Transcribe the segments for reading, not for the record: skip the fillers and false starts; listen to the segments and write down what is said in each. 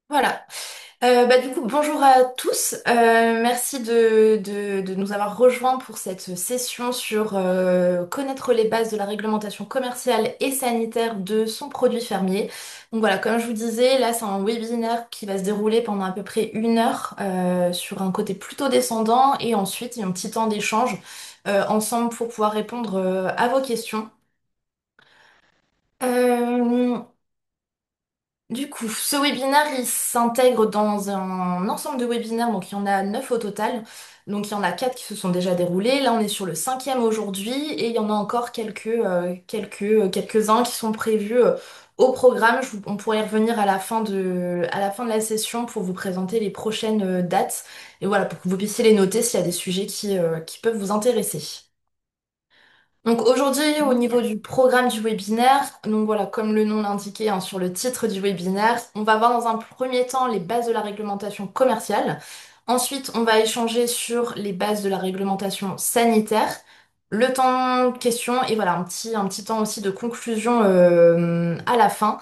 Voilà. Du coup, bonjour à tous. Merci de nous avoir rejoints pour cette session sur connaître les bases de la réglementation commerciale et sanitaire de son produit fermier. Donc voilà, comme je vous disais, là c'est un webinaire qui va se dérouler pendant à peu près 1 heure sur un côté plutôt descendant et ensuite il y a un petit temps d'échange ensemble pour pouvoir répondre à vos questions. Euh, Du coup, ce webinaire, il s'intègre dans un ensemble de webinaires, donc il y en a 9 au total. Donc il y en a 4 qui se sont déjà déroulés. Là, on est sur le cinquième aujourd'hui et il y en a encore quelques-uns qui sont prévus au programme. On pourrait y revenir à la fin de la session pour vous présenter les prochaines dates. Et voilà, pour que vous puissiez les noter s'il y a des sujets qui peuvent vous intéresser. Donc aujourd'hui, au niveau du programme du webinaire, donc voilà, comme le nom l'indiquait hein, sur le titre du webinaire, on va voir dans un premier temps les bases de la réglementation commerciale. Ensuite, on va échanger sur les bases de la réglementation sanitaire, le temps de questions et voilà, un petit temps aussi de conclusion à la fin.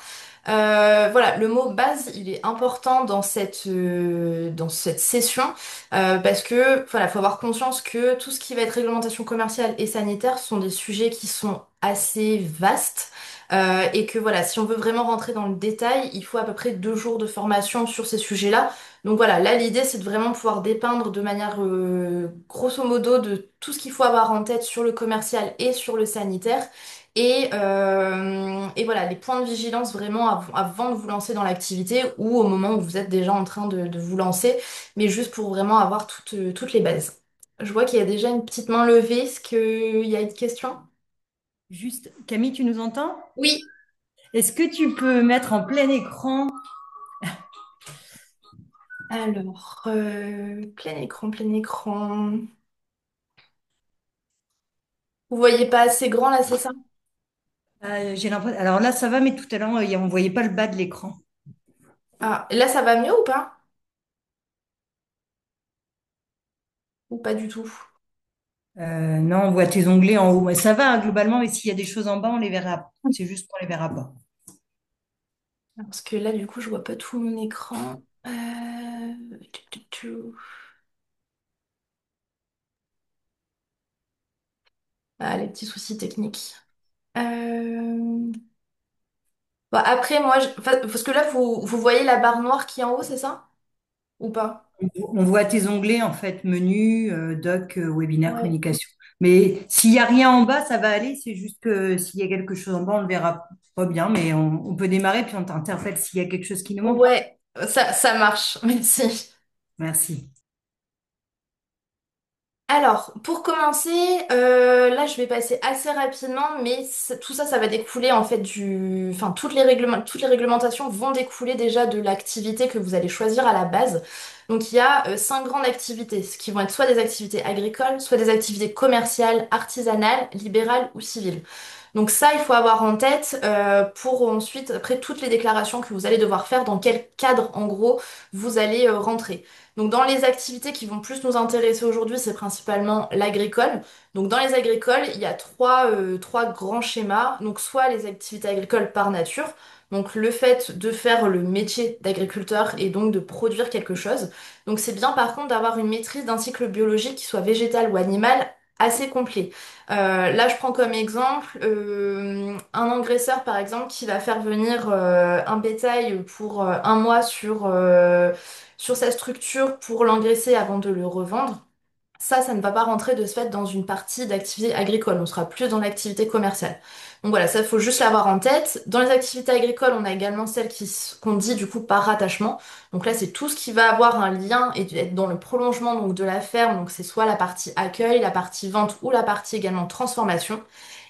Voilà, le mot base, il est important dans cette session parce que voilà, faut avoir conscience que tout ce qui va être réglementation commerciale et sanitaire sont des sujets qui sont assez vastes et que voilà, si on veut vraiment rentrer dans le détail, il faut à peu près 2 jours de formation sur ces sujets-là. Donc voilà, là l'idée c'est de vraiment pouvoir dépeindre de manière grosso modo de tout ce qu'il faut avoir en tête sur le commercial et sur le sanitaire. Et voilà, les points de vigilance vraiment avant de vous lancer dans l'activité ou au moment où vous êtes déjà en train de vous lancer, mais juste pour vraiment avoir toutes les bases. Je vois qu'il y a déjà une petite main levée. Est-ce qu'il y a une question? Juste, Camille, tu nous entends? Oui. Est-ce que tu peux mettre en plein écran? Alors, plein écran, plein écran. Vous voyez pas assez grand là, c'est ça? J'ai l'impression. Alors là, ça va, mais tout à l'heure, on ne voyait pas le bas de l'écran. Ah, là ça va mieux ou pas? Ou pas du tout? Non, on voit tes onglets en haut. Mais ça va, hein, globalement, mais s'il y a des choses en bas, on les verra. C'est juste qu'on les verra pas. Parce que là, du coup, je vois pas tout mon écran. Ah, les petits soucis techniques. Euh, Bon, après, enfin, parce que là, vous voyez la barre noire qui est en haut, c'est ça? Ou pas? On voit tes onglets, en fait, menu, doc, webinaire, Ouais. communication. Mais s'il n'y a rien en bas, ça va aller. C'est juste que s'il y a quelque chose en bas, on le verra pas bien, mais on peut démarrer, puis on t'interpelle s'il y a quelque chose qui nous manque. Ouais, ça marche, merci. Merci. Alors, pour commencer, là je vais passer assez rapidement, mais tout ça, ça va découler en fait enfin toutes les réglementations vont découler déjà de l'activité que vous allez choisir à la base. Donc il y a 5 grandes activités, ce qui vont être soit des activités agricoles, soit des activités commerciales, artisanales, libérales ou civiles. Donc ça, il faut avoir en tête pour ensuite, après toutes les déclarations que vous allez devoir faire, dans quel cadre en gros vous allez rentrer. Donc dans les activités qui vont plus nous intéresser aujourd'hui, c'est principalement l'agricole. Donc dans les agricoles, il y a trois grands schémas. Donc soit les activités agricoles par nature, donc le fait de faire le métier d'agriculteur et donc de produire quelque chose. Donc c'est bien par contre d'avoir une maîtrise d'un cycle biologique qui soit végétal ou animal assez complet. Là, je prends comme exemple un engraisseur, par exemple, qui va faire venir un bétail pour 1 mois sur sa structure pour l'engraisser avant de le revendre. Ça ne va pas rentrer de ce fait dans une partie d'activité agricole. On sera plus dans l'activité commerciale. Donc voilà, ça, il faut juste l'avoir en tête. Dans les activités agricoles, on a également celles qu'on dit du coup par rattachement. Donc là, c'est tout ce qui va avoir un lien et être dans le prolongement donc de la ferme. Donc c'est soit la partie accueil, la partie vente ou la partie également transformation.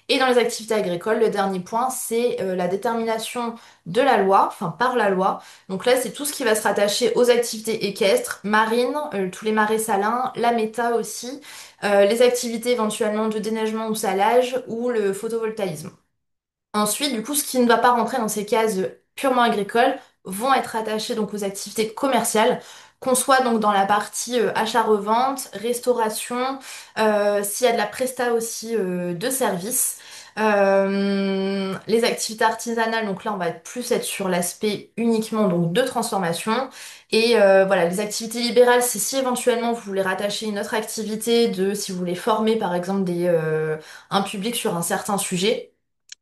Et dans les activités agricoles, le dernier point, c'est la détermination de la loi, enfin par la loi. Donc là, c'est tout ce qui va se rattacher aux activités équestres, marines, tous les marais salins, la méta aussi, les activités éventuellement de déneigement ou salage ou le photovoltaïsme. Ensuite, du coup, ce qui ne va pas rentrer dans ces cases purement agricoles vont être attachés donc aux activités commerciales, qu'on soit donc dans la partie achat-revente, restauration, s'il y a de la presta aussi de service. les activités artisanales, donc là on va plus être sur l'aspect uniquement donc de transformation. Et voilà, les activités libérales, c'est si éventuellement vous voulez rattacher une autre activité de si vous voulez former par exemple un public sur un certain sujet.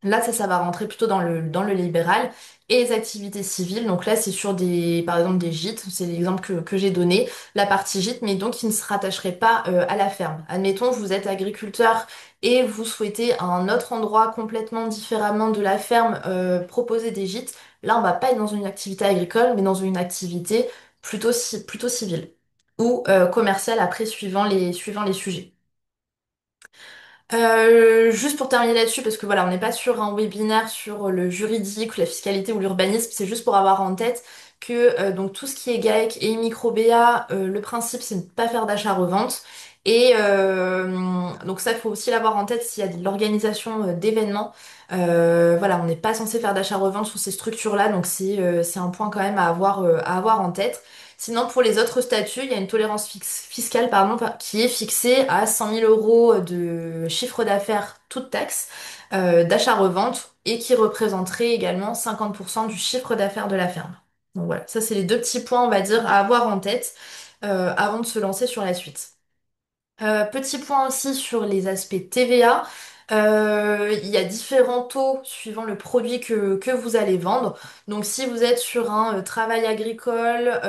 Là, ça va rentrer plutôt dans le libéral. Et les activités civiles, donc là, c'est sur par exemple, des gîtes, c'est l'exemple que j'ai donné, la partie gîte, mais donc qui ne se rattacherait pas à la ferme. Admettons, vous êtes agriculteur et vous souhaitez à un autre endroit complètement différemment de la ferme proposer des gîtes. Là, on va pas être dans une activité agricole, mais dans une activité plutôt civile ou commerciale après, suivant les sujets. Juste pour terminer là-dessus, parce que voilà, on n'est pas sur un webinaire sur le juridique, la fiscalité ou l'urbanisme, c'est juste pour avoir en tête que donc tout ce qui est GAEC et micro-BA, le principe c'est de ne pas faire d'achat-revente. Et donc ça, il faut aussi l'avoir en tête s'il y a de l'organisation d'événements. Voilà, on n'est pas censé faire d'achat-revente sur ces structures-là, donc c'est un point quand même à avoir en tête. Sinon, pour les autres statuts, il y a une tolérance fiscale pardon, qui est fixée à 100 000 euros de chiffre d'affaires, toute taxe, d'achat-revente, et qui représenterait également 50% du chiffre d'affaires de la ferme. Donc voilà, ça c'est les deux petits points, on va dire, à avoir en tête avant de se lancer sur la suite. Petit point aussi sur les aspects TVA. Il y a différents taux suivant le produit que vous allez vendre. Donc si vous êtes sur un travail agricole,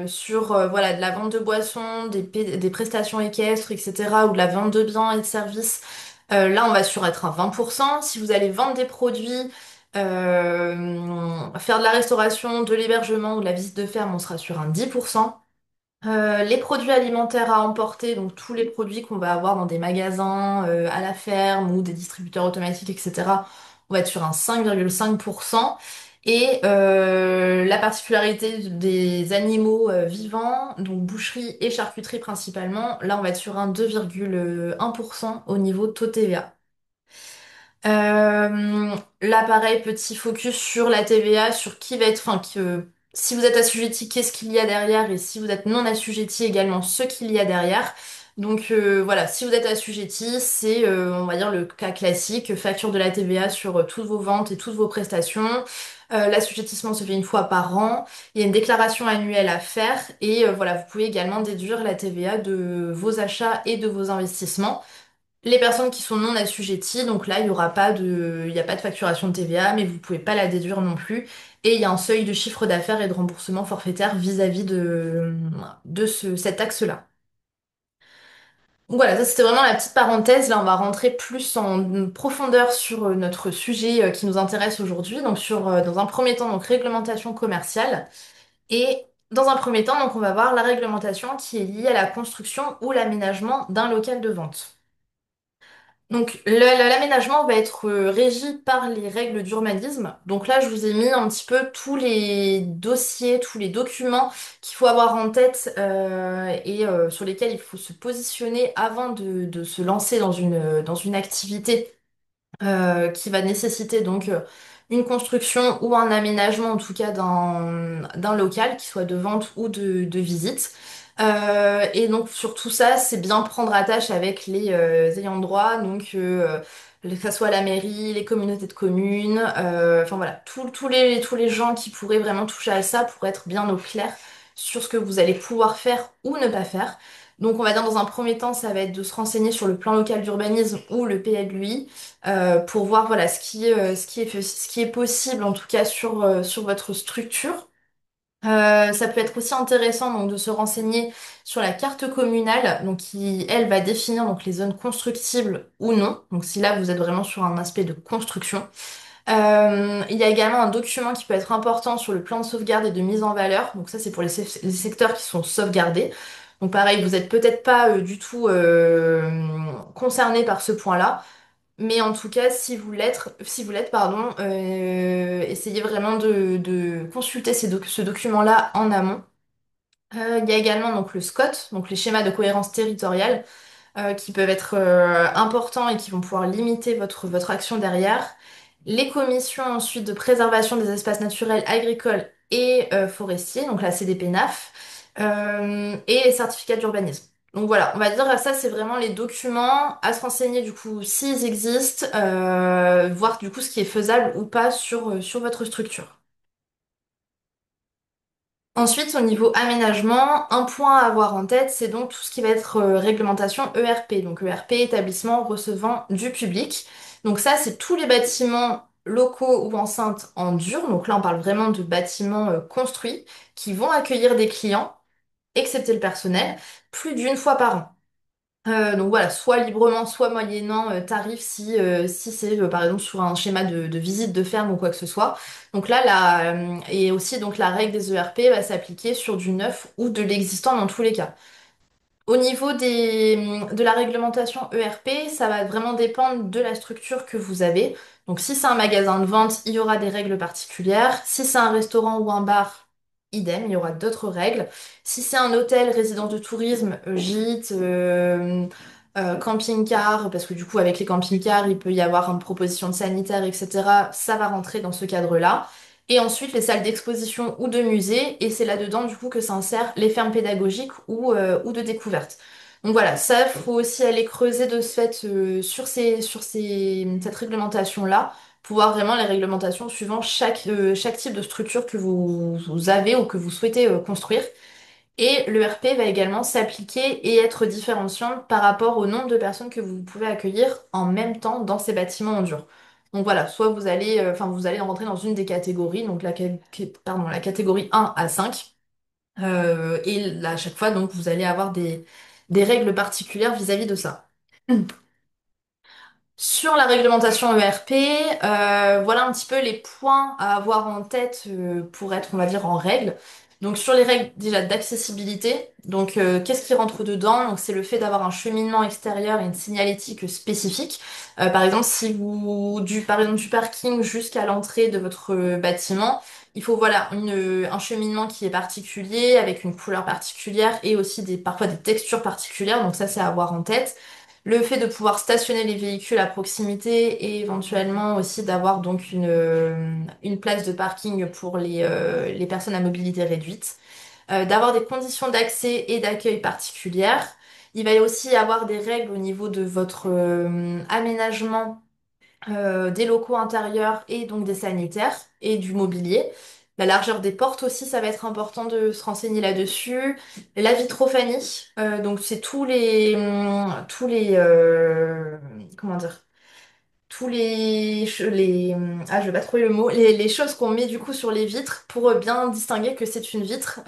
sur voilà, de la vente de boissons, des prestations équestres, etc., ou de la vente de biens et de services, là on va sur être à 20%. Si vous allez vendre des produits, faire de la restauration, de l'hébergement ou de la visite de ferme, on sera sur un 10%. Les produits alimentaires à emporter, donc tous les produits qu'on va avoir dans des magasins, à la ferme ou des distributeurs automatiques, etc., on va être sur un 5,5%. Et la particularité des animaux vivants, donc boucherie et charcuterie principalement, là on va être sur un 2,1% au niveau taux TVA. Là, pareil, petit focus sur la TVA, sur qui va être, enfin, si vous êtes assujetti, qu'est-ce qu'il y a derrière, et si vous êtes non assujetti également, ce qu'il y a derrière. Donc voilà, si vous êtes assujetti, c'est, on va dire, le cas classique, facture de la TVA sur toutes vos ventes et toutes vos prestations. L'assujettissement se fait une fois par an. Il y a une déclaration annuelle à faire, et voilà, vous pouvez également déduire la TVA de vos achats et de vos investissements. Les personnes qui sont non assujetties, donc là, il y a pas de facturation de TVA, mais vous pouvez pas la déduire non plus. Et il y a un seuil de chiffre d'affaires et de remboursement forfaitaire vis-à-vis cette taxe-là. Donc voilà, ça c'était vraiment la petite parenthèse. Là, on va rentrer plus en profondeur sur notre sujet qui nous intéresse aujourd'hui. Donc dans un premier temps, donc réglementation commerciale. Et dans un premier temps, donc on va voir la réglementation qui est liée à la construction ou l'aménagement d'un local de vente. Donc l'aménagement va être régi par les règles d'urbanisme. Donc là, je vous ai mis un petit peu tous les dossiers, tous les documents qu'il faut avoir en tête et sur lesquels il faut se positionner avant de se lancer dans une activité qui va nécessiter donc une construction ou un aménagement en tout cas d'un local, qui soit de vente ou de visite. Et donc sur tout ça, c'est bien prendre attache avec les ayants droit, donc que ça soit la mairie, les communautés de communes, enfin voilà, tous les gens qui pourraient vraiment toucher à ça pour être bien au clair sur ce que vous allez pouvoir faire ou ne pas faire. Donc on va dire dans un premier temps, ça va être de se renseigner sur le plan local d'urbanisme ou le PLUI pour voir voilà ce qui est possible en tout cas sur votre structure. Ça peut être aussi intéressant donc de se renseigner sur la carte communale donc qui elle va définir donc les zones constructibles ou non. Donc si là vous êtes vraiment sur un aspect de construction. Il y a également un document qui peut être important sur le plan de sauvegarde et de mise en valeur. Donc ça c'est pour les secteurs qui sont sauvegardés. Donc pareil, vous êtes peut-être pas du tout concerné par ce point-là. Mais en tout cas, si vous l'êtes, pardon, essayez vraiment de consulter ce document-là en amont. Il y a également donc le SCOT, donc les schémas de cohérence territoriale, qui peuvent être importants et qui vont pouvoir limiter votre action derrière. Les commissions ensuite de préservation des espaces naturels, agricoles et forestiers, donc la CDPNAF, et les certificats d'urbanisme. Donc voilà, on va dire ça, c'est vraiment les documents à se renseigner du coup s'ils existent, voir du coup ce qui est faisable ou pas sur votre structure. Ensuite, au niveau aménagement, un point à avoir en tête, c'est donc tout ce qui va être réglementation ERP. Donc ERP, établissement recevant du public. Donc ça, c'est tous les bâtiments locaux ou enceintes en dur. Donc là, on parle vraiment de bâtiments construits qui vont accueillir des clients, excepté le personnel, plus d'une fois par an. Donc voilà, soit librement, soit moyennant tarif si c'est par exemple sur un schéma de visite de ferme ou quoi que ce soit. Donc là, et aussi donc la règle des ERP va s'appliquer sur du neuf ou de l'existant dans tous les cas. Au niveau de la réglementation ERP, ça va vraiment dépendre de la structure que vous avez. Donc si c'est un magasin de vente, il y aura des règles particulières. Si c'est un restaurant ou un bar, idem, il y aura d'autres règles. Si c'est un hôtel, résidence de tourisme, gîte, camping-car, parce que du coup avec les camping-cars, il peut y avoir une proposition de sanitaire, etc. Ça va rentrer dans ce cadre-là. Et ensuite, les salles d'exposition ou de musée, et c'est là-dedans du coup que s'insèrent les fermes pédagogiques ou de découverte. Donc voilà, ça, faut aussi aller creuser de ce fait cette réglementation-là, pour voir vraiment les réglementations suivant chaque type de structure que vous avez ou que vous souhaitez construire. Et le RP va également s'appliquer et être différenciant par rapport au nombre de personnes que vous pouvez accueillir en même temps dans ces bâtiments en dur. Donc voilà, soit vous allez rentrer dans une des catégories, donc la catégorie 1 à 5. Et là, à chaque fois, donc, vous allez avoir des règles particulières vis-à-vis de ça. Sur la réglementation ERP, voilà un petit peu les points à avoir en tête pour être, on va dire, en règle. Donc sur les règles déjà d'accessibilité, donc qu'est-ce qui rentre dedans? Donc c'est le fait d'avoir un cheminement extérieur et une signalétique spécifique. Par exemple, si vous par exemple du parking jusqu'à l'entrée de votre bâtiment, il faut voilà un cheminement qui est particulier avec une couleur particulière et aussi parfois des textures particulières. Donc ça c'est à avoir en tête. Le fait de pouvoir stationner les véhicules à proximité et éventuellement aussi d'avoir donc une place de parking pour les personnes à mobilité réduite. D'avoir des conditions d'accès et d'accueil particulières. Il va y aussi avoir des règles au niveau de votre aménagement des locaux intérieurs et donc des sanitaires et du mobilier. La largeur des portes aussi, ça va être important de se renseigner là-dessus. La vitrophanie, donc c'est comment dire, je vais pas trouver le mot, les choses qu'on met du coup sur les vitres pour bien distinguer que c'est une vitre.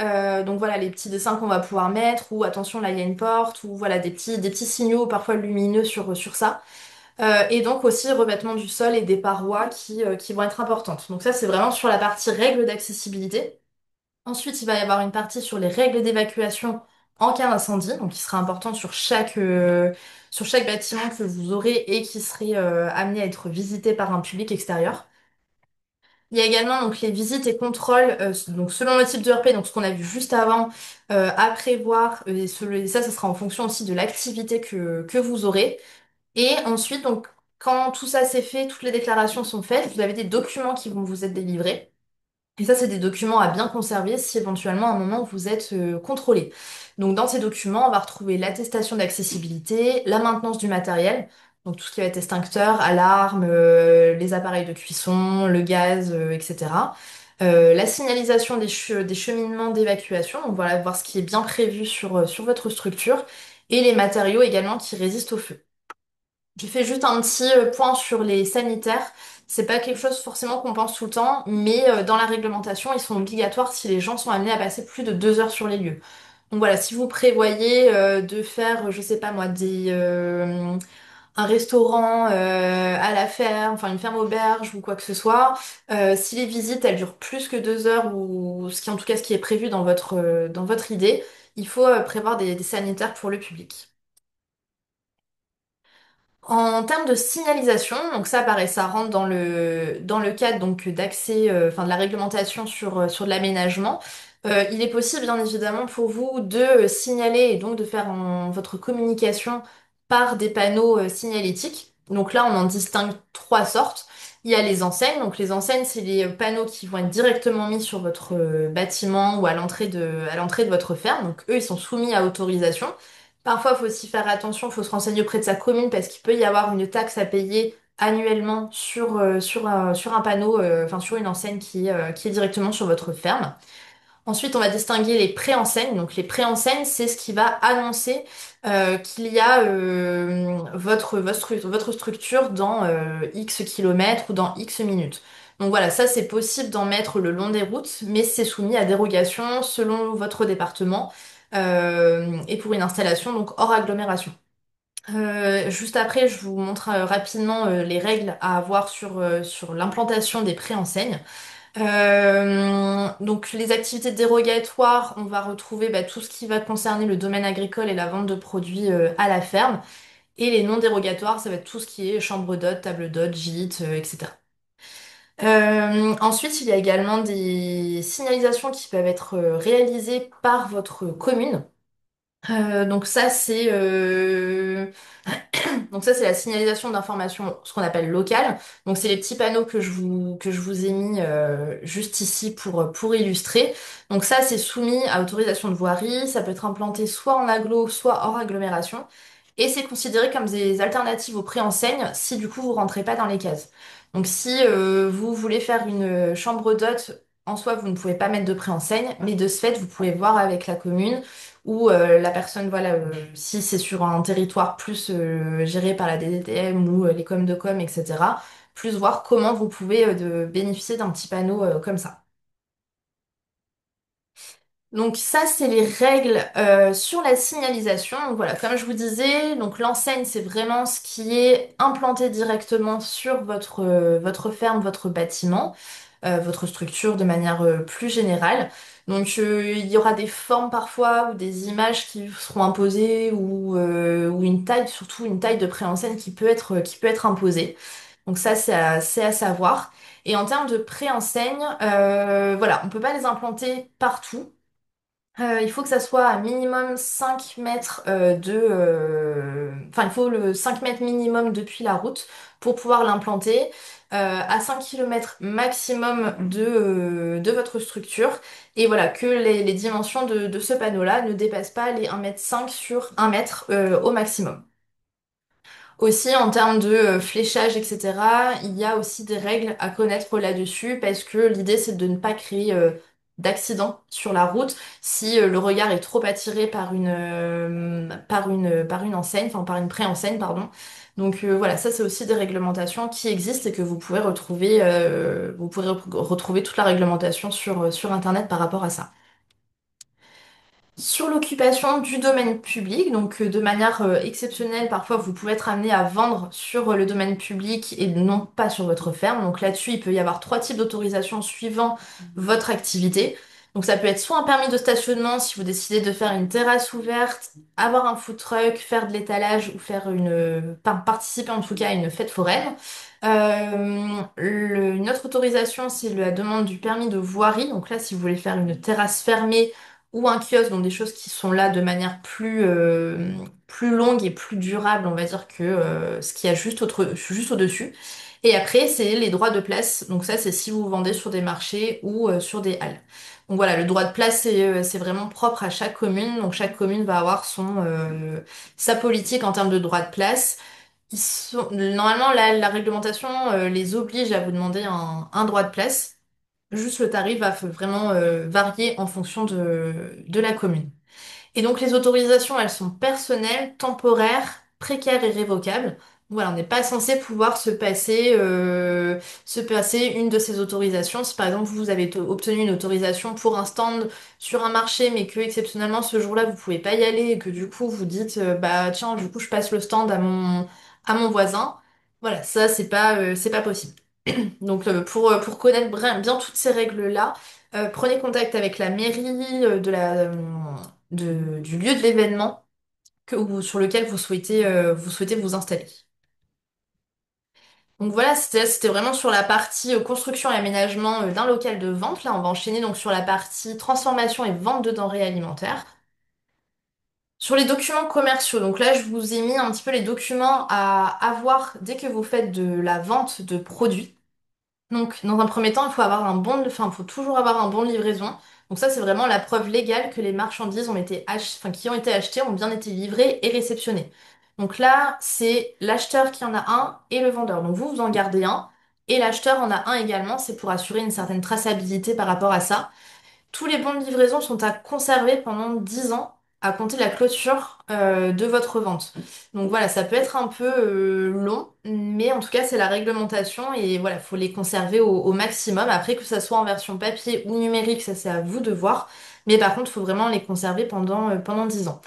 Donc voilà, les petits dessins qu'on va pouvoir mettre, ou attention là il y a une porte, ou voilà des petits signaux parfois lumineux sur ça. Et donc aussi revêtement du sol et des parois qui vont être importantes. Donc ça, c'est vraiment sur la partie règles d'accessibilité. Ensuite, il va y avoir une partie sur les règles d'évacuation en cas d'incendie, donc qui sera importante sur chaque bâtiment que vous aurez et qui serait amené à être visité par un public extérieur. Il y a également donc les visites et contrôles, donc selon le type de RP, donc ce qu'on a vu juste avant, à prévoir, et ça sera en fonction aussi de l'activité que vous aurez. Et ensuite, donc, quand tout ça c'est fait, toutes les déclarations sont faites, vous avez des documents qui vont vous être délivrés. Et ça, c'est des documents à bien conserver si éventuellement à un moment vous êtes contrôlé. Donc, dans ces documents, on va retrouver l'attestation d'accessibilité, la maintenance du matériel, donc tout ce qui va être extincteur, alarme, les appareils de cuisson, le gaz, etc. La signalisation des cheminements d'évacuation, donc voilà, voir ce qui est bien prévu sur votre structure, et les matériaux également qui résistent au feu. J'ai fait juste un petit point sur les sanitaires. C'est pas quelque chose forcément qu'on pense tout le temps, mais dans la réglementation, ils sont obligatoires si les gens sont amenés à passer plus de 2 heures sur les lieux. Donc voilà, si vous prévoyez de faire, je sais pas moi, un restaurant à la ferme, enfin une ferme auberge ou quoi que ce soit, si les visites elles durent plus que 2 heures ou en tout cas ce qui est prévu dans votre idée, il faut prévoir des sanitaires pour le public. En termes de signalisation, donc ça pareil, ça rentre dans le cadre donc d'accès, enfin de la réglementation sur de l'aménagement. Il est possible bien évidemment pour vous de signaler et donc de faire votre communication par des panneaux signalétiques. Donc là, on en distingue trois sortes. Il y a les enseignes. Donc les enseignes, c'est les panneaux qui vont être directement mis sur votre bâtiment ou à l'entrée de votre ferme. Donc eux, ils sont soumis à autorisation. Parfois, il faut aussi faire attention, il faut se renseigner auprès de sa commune parce qu'il peut y avoir une taxe à payer annuellement sur un panneau, enfin sur une enseigne qui est directement sur votre ferme. Ensuite, on va distinguer les préenseignes. Donc, les préenseignes, c'est ce qui va annoncer qu'il y a votre structure dans X kilomètres ou dans X minutes. Donc voilà, ça c'est possible d'en mettre le long des routes, mais c'est soumis à dérogation selon votre département et pour une installation donc hors agglomération. Juste après, je vous montre rapidement les règles à avoir sur l'implantation des préenseignes. Donc les activités dérogatoires, on va retrouver tout ce qui va concerner le domaine agricole et la vente de produits à la ferme. Et les non dérogatoires, ça va être tout ce qui est chambre d'hôte, table d'hôte, gîte, etc. Ensuite, il y a également des signalisations qui peuvent être réalisées par votre commune. Donc ça, c'est la signalisation d'information, ce qu'on appelle locale. Donc c'est les petits panneaux que je vous ai mis juste ici pour illustrer. Donc ça, c'est soumis à autorisation de voirie. Ça peut être implanté soit en agglo, soit hors agglomération. Et c'est considéré comme des alternatives aux préenseignes si du coup vous rentrez pas dans les cases. Donc si vous voulez faire une chambre d'hôte, en soi vous ne pouvez pas mettre de préenseigne, mais de ce fait vous pouvez voir avec la commune ou la personne, voilà, si c'est sur un territoire plus géré par la DDTM ou les coms de com, etc., plus voir comment vous pouvez bénéficier d'un petit panneau comme ça. Donc ça, c'est les règles sur la signalisation. Donc voilà, comme je vous disais, donc l'enseigne, c'est vraiment ce qui est implanté directement sur votre ferme, votre bâtiment, votre structure de manière plus générale. Donc il y aura des formes parfois ou des images qui seront imposées ou une taille, surtout une taille de préenseigne qui peut être imposée. Donc ça, c'est à savoir. Et en termes de préenseigne, voilà, on peut pas les implanter partout. Il faut que ça soit à minimum 5 mètres Enfin, il faut le 5 mètres minimum depuis la route pour pouvoir l'implanter. À 5 kilomètres maximum de votre structure. Et voilà, que les dimensions de ce panneau-là ne dépassent pas les 1,5 m sur 1 mètre au maximum. Aussi, en termes de fléchage, etc., il y a aussi des règles à connaître là-dessus parce que l'idée, c'est de ne pas créer d'accidents sur la route si le regard est trop attiré par une enseigne, enfin par une pré-enseigne, pardon. Donc voilà, ça, c'est aussi des réglementations qui existent et que vous pourrez retrouver toute la réglementation sur Internet par rapport à ça. Sur l'occupation du domaine public, donc de manière exceptionnelle, parfois vous pouvez être amené à vendre sur le domaine public et non pas sur votre ferme. Donc là-dessus, il peut y avoir trois types d'autorisation suivant votre activité. Donc ça peut être soit un permis de stationnement si vous décidez de faire une terrasse ouverte, avoir un food truck, faire de l'étalage ou faire participer en tout cas à une fête foraine. Une autre autorisation, c'est la demande du permis de voirie. Donc là, si vous voulez faire une terrasse fermée ou un kiosque, donc des choses qui sont là de manière plus longue et plus durable, on va dire, que ce qu'il y a juste au-dessus. Et après, c'est les droits de place. Donc ça, c'est si vous vendez sur des marchés ou sur des halles. Donc voilà, le droit de place, c'est vraiment propre à chaque commune. Donc chaque commune va avoir sa politique en termes de droit de place. Normalement, la réglementation les oblige à vous demander un droit de place. Juste le tarif va vraiment varier en fonction de la commune. Et donc les autorisations, elles sont personnelles, temporaires, précaires et révocables. Voilà, on n'est pas censé pouvoir se passer une de ces autorisations. Si par exemple vous avez obtenu une autorisation pour un stand sur un marché, mais que exceptionnellement ce jour-là vous pouvez pas y aller et que du coup vous dites bah tiens du coup je passe le stand à mon voisin. Voilà, ça c'est pas possible. Donc pour connaître bien toutes ces règles-là, prenez contact avec la mairie du lieu de l'événement sur lequel vous souhaitez vous installer. Donc voilà, c'était vraiment sur la partie construction et aménagement d'un local de vente. Là, on va enchaîner donc sur la partie transformation et vente de denrées alimentaires. Sur les documents commerciaux, donc là, je vous ai mis un petit peu les documents à avoir dès que vous faites de la vente de produits. Donc, dans un premier temps, il faut avoir un bon, enfin, il faut toujours avoir un bon de livraison. Donc ça, c'est vraiment la preuve légale que les marchandises qui ont été achetées ont bien été livrées et réceptionnées. Donc là, c'est l'acheteur qui en a un et le vendeur. Donc vous en gardez un et l'acheteur en a un également. C'est pour assurer une certaine traçabilité par rapport à ça. Tous les bons de livraison sont à conserver pendant 10 ans à compter de la clôture de votre vente. Donc voilà, ça peut être un peu long, mais en tout cas c'est la réglementation et voilà, faut les conserver au maximum. Après que ça soit en version papier ou numérique, ça c'est à vous de voir. Mais par contre, il faut vraiment les conserver pendant 10 ans.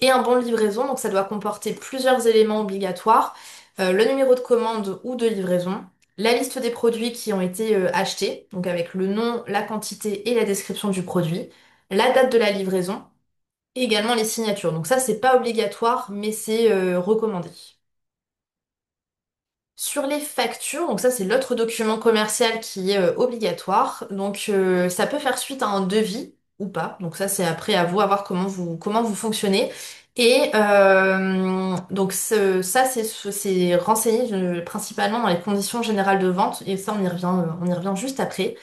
Et un bon de livraison, donc ça doit comporter plusieurs éléments obligatoires. Le numéro de commande ou de livraison, la liste des produits qui ont été achetés, donc avec le nom, la quantité et la description du produit, la date de la livraison et également les signatures. Donc ça, c'est pas obligatoire, mais c'est recommandé. Sur les factures, donc ça c'est l'autre document commercial qui est obligatoire. Donc ça peut faire suite à un devis ou pas. Donc ça c'est après à vous à voir comment vous fonctionnez. Et donc ça c'est renseigné principalement dans les conditions générales de vente et ça on y revient juste après.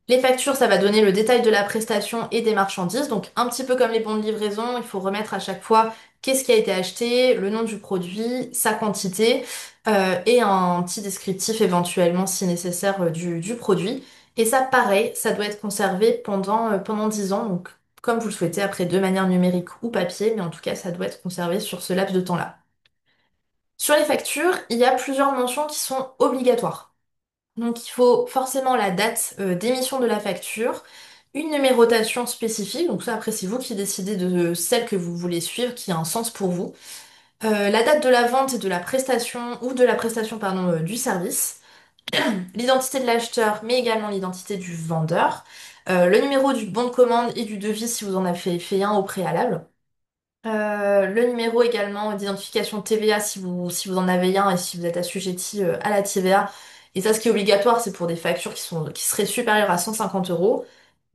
Les factures, ça va donner le détail de la prestation et des marchandises. Donc, un petit peu comme les bons de livraison, il faut remettre à chaque fois qu'est-ce qui a été acheté, le nom du produit, sa quantité, et un petit descriptif éventuellement, si nécessaire, du produit. Et ça, pareil, ça doit être conservé pendant 10 ans. Donc, comme vous le souhaitez, après de manière numérique ou papier, mais en tout cas, ça doit être conservé sur ce laps de temps-là. Sur les factures, il y a plusieurs mentions qui sont obligatoires. Donc il faut forcément la date d'émission de la facture, une numérotation spécifique, donc ça après c'est vous qui décidez de celle que vous voulez suivre, qui a un sens pour vous. La date de la vente et de la prestation, ou de la prestation pardon, du service, l'identité de l'acheteur, mais également l'identité du vendeur, le numéro du bon de commande et du devis si vous en avez fait un au préalable. Le numéro également d'identification TVA si vous en avez un et si vous êtes assujetti à la TVA. Et ça, ce qui est obligatoire, c'est pour des factures qui seraient supérieures à 150 euros.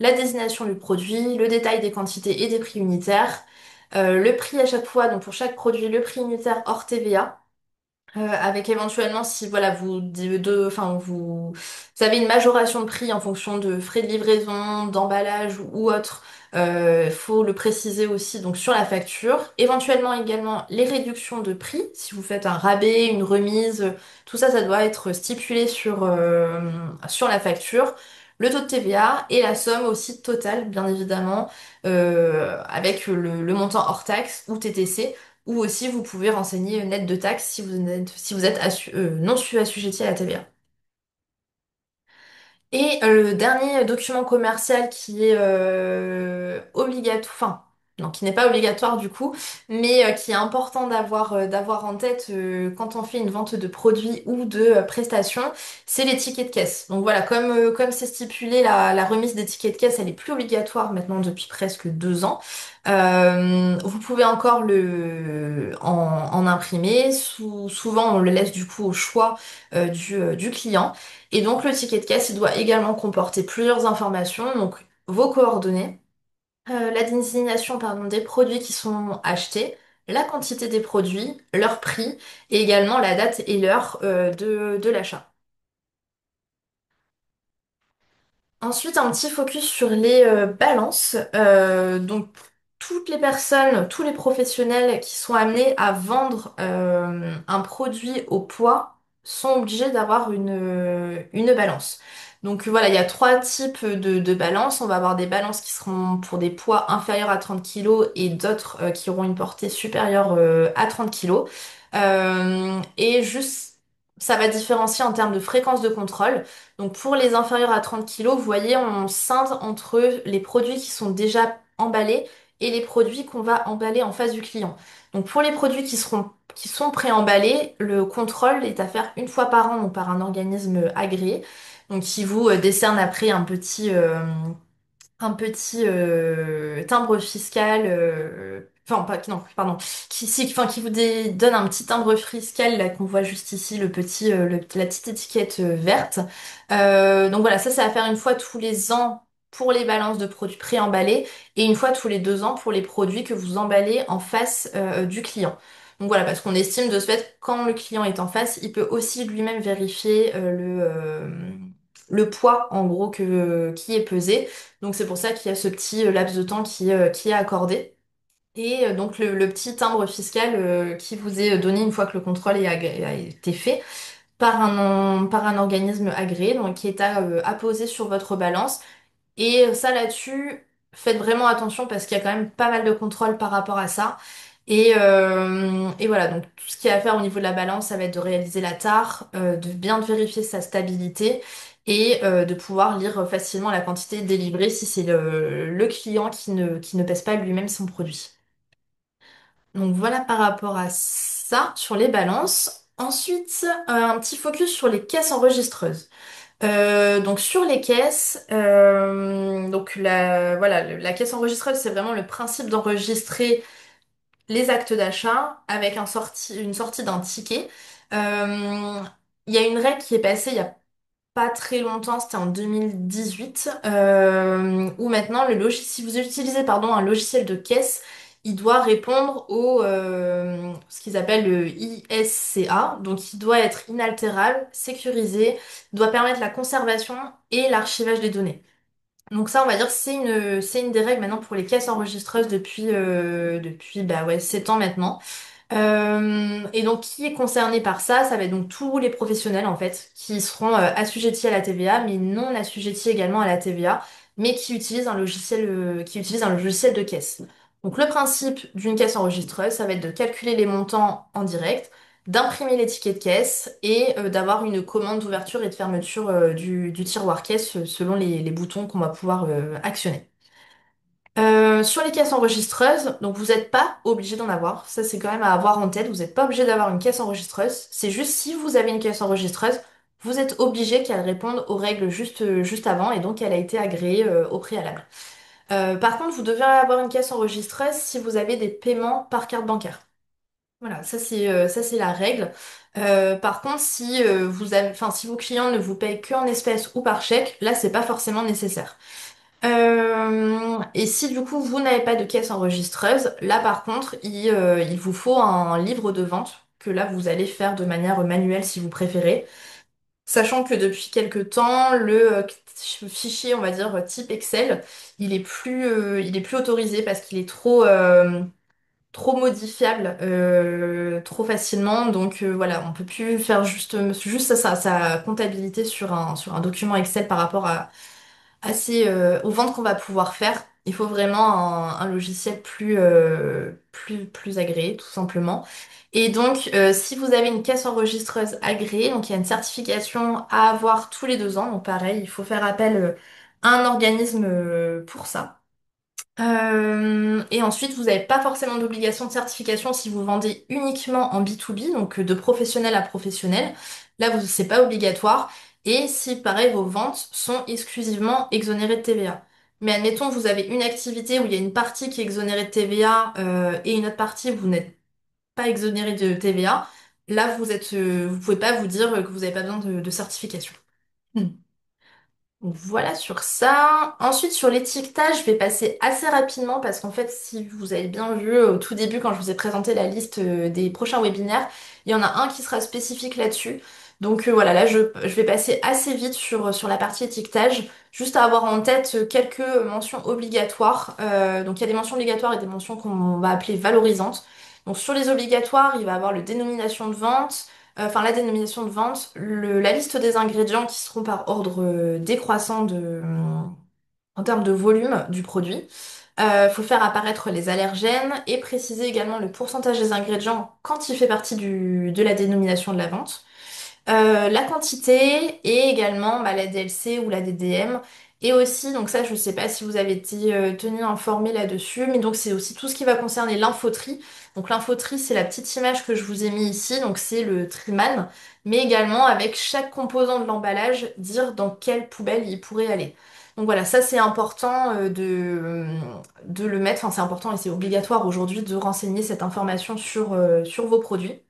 La désignation du produit, le détail des quantités et des prix unitaires. Le prix à chaque fois, donc pour chaque produit, le prix unitaire hors TVA. Avec éventuellement si voilà enfin vous avez une majoration de prix en fonction de frais de livraison, d'emballage ou autre, faut le préciser aussi donc sur la facture. Éventuellement également les réductions de prix si vous faites un rabais, une remise, tout ça ça doit être stipulé sur la facture. Le taux de TVA et la somme aussi totale bien évidemment avec le montant hors taxe ou TTC. Ou aussi, vous pouvez renseigner net de taxes si vous êtes non assujetti à la TVA. Et le dernier document commercial qui est obligatoire, enfin, non, qui n'est pas obligatoire du coup, mais qui est important d'avoir en tête quand on fait une vente de produits ou de prestations, c'est les tickets de caisse. Donc voilà, comme c'est stipulé, la remise des tickets de caisse, elle est plus obligatoire maintenant depuis presque 2 ans. Vous pouvez encore en imprimer. Souvent, on le laisse du coup au choix du client. Et donc le ticket de caisse, il doit également comporter plusieurs informations, donc vos coordonnées, la désignation pardon, des produits qui sont achetés, la quantité des produits, leur prix et également la date et l'heure de l'achat. Ensuite, un petit focus sur les balances. Donc, toutes les personnes, tous les professionnels qui sont amenés à vendre un produit au poids sont obligés d'avoir une balance. Donc voilà, il y a trois types de balances. On va avoir des balances qui seront pour des poids inférieurs à 30 kilos et d'autres qui auront une portée supérieure à 30 kilos. Et juste, ça va différencier en termes de fréquence de contrôle. Donc pour les inférieurs à 30 kilos, vous voyez, on scinde entre les produits qui sont déjà emballés et les produits qu'on va emballer en face du client. Donc pour les produits qui sont préemballés, le contrôle est à faire une fois par an, donc par un organisme agréé. Donc qui vous décerne après un petit timbre fiscal, enfin pas, non, pardon, qui vous donne un petit timbre fiscal là qu'on voit juste ici, la petite étiquette verte. Donc voilà, ça va faire une fois tous les ans pour les balances de produits préemballés et une fois tous les 2 ans pour les produits que vous emballez en face du client. Donc voilà, parce qu'on estime de ce fait, quand le client est en face, il peut aussi lui-même vérifier le poids en gros qui est pesé. Donc c'est pour ça qu'il y a ce petit laps de temps qui est accordé. Et donc le petit timbre fiscal qui vous est donné une fois que le contrôle a été fait par un organisme agréé, donc qui est à poser sur votre balance. Et ça là-dessus, faites vraiment attention parce qu'il y a quand même pas mal de contrôles par rapport à ça. Et voilà, donc tout ce qu'il y a à faire au niveau de la balance, ça va être de réaliser la tare, de bien vérifier sa stabilité et de pouvoir lire facilement la quantité délivrée si c'est le client qui ne pèse pas lui-même son produit. Donc voilà par rapport à ça sur les balances. Ensuite, un petit focus sur les caisses enregistreuses. Donc sur les caisses, donc voilà, la caisse enregistreuse, c'est vraiment le principe d'enregistrer les actes d'achat avec une sortie d'un ticket. Euh, Il y a une règle qui est passée il y a pas très longtemps, c'était en 2018, où maintenant si vous utilisez pardon, un logiciel de caisse, il doit répondre au ce qu'ils appellent le ISCA, donc il doit être inaltérable, sécurisé, doit permettre la conservation et l'archivage des données. Donc ça, on va dire, c'est une des règles maintenant pour les caisses enregistreuses depuis bah ouais, 7 ans maintenant. Et donc, qui est concerné par ça? Ça va être donc tous les professionnels, en fait, qui seront assujettis à la TVA, mais non assujettis également à la TVA, mais qui utilisent un logiciel de caisse. Donc, le principe d'une caisse enregistreuse, ça va être de calculer les montants en direct, d'imprimer les tickets de caisse et d'avoir une commande d'ouverture et de fermeture du tiroir caisse selon les boutons qu'on va pouvoir actionner. Sur les caisses enregistreuses, donc vous n'êtes pas obligé d'en avoir. Ça, c'est quand même à avoir en tête. Vous n'êtes pas obligé d'avoir une caisse enregistreuse. C'est juste si vous avez une caisse enregistreuse, vous êtes obligé qu'elle réponde aux règles juste avant et donc elle a été agréée au préalable. Par contre, vous devez avoir une caisse enregistreuse si vous avez des paiements par carte bancaire. Voilà, ça c'est la règle. Par contre, si vos clients ne vous payent que en espèces ou par chèque, là c'est pas forcément nécessaire. Et si du coup vous n'avez pas de caisse enregistreuse, là par contre il vous faut un livre de vente que là vous allez faire de manière manuelle si vous préférez. Sachant que depuis quelque temps le fichier on va dire type Excel il est plus autorisé parce qu'il est trop modifiable trop facilement. Donc voilà, on peut plus faire juste sa comptabilité sur un document Excel par rapport aux ventes qu'on va pouvoir faire. Il faut vraiment un logiciel plus agréé, tout simplement. Et donc, si vous avez une caisse enregistreuse agréée, donc il y a une certification à avoir tous les 2 ans. Donc pareil, il faut faire appel à un organisme pour ça. Et ensuite, vous n'avez pas forcément d'obligation de certification si vous vendez uniquement en B2B, donc de professionnel à professionnel. Là, c'est pas obligatoire. Et si, pareil, vos ventes sont exclusivement exonérées de TVA. Mais admettons, vous avez une activité où il y a une partie qui est exonérée de TVA et une autre partie où vous n'êtes pas exonéré de TVA. Là, vous pouvez pas vous dire que vous n'avez pas besoin de certification. Hmm. Donc voilà sur ça. Ensuite, sur l'étiquetage, je vais passer assez rapidement parce qu'en fait, si vous avez bien vu au tout début, quand je vous ai présenté la liste des prochains webinaires, il y en a un qui sera spécifique là-dessus. Donc voilà, là, je vais passer assez vite sur la partie étiquetage, juste à avoir en tête quelques mentions obligatoires. Donc il y a des mentions obligatoires et des mentions qu'on va appeler valorisantes. Donc sur les obligatoires, il va y avoir le dénomination de vente la dénomination de vente, la liste des ingrédients qui seront par ordre décroissant en termes de volume du produit. Faut faire apparaître les allergènes et préciser également le pourcentage des ingrédients quand il fait partie de la dénomination de la vente. La quantité et également la DLC ou la DDM. Et aussi, donc ça, je ne sais pas si vous avez été tenu informé là-dessus, mais donc c'est aussi tout ce qui va concerner l'infoterie. Donc l'infoterie, c'est la petite image que je vous ai mis ici, donc c'est le Triman, mais également avec chaque composant de l'emballage, dire dans quelle poubelle il pourrait aller. Donc voilà, ça c'est important de le mettre, enfin c'est important et c'est obligatoire aujourd'hui de renseigner cette information sur vos produits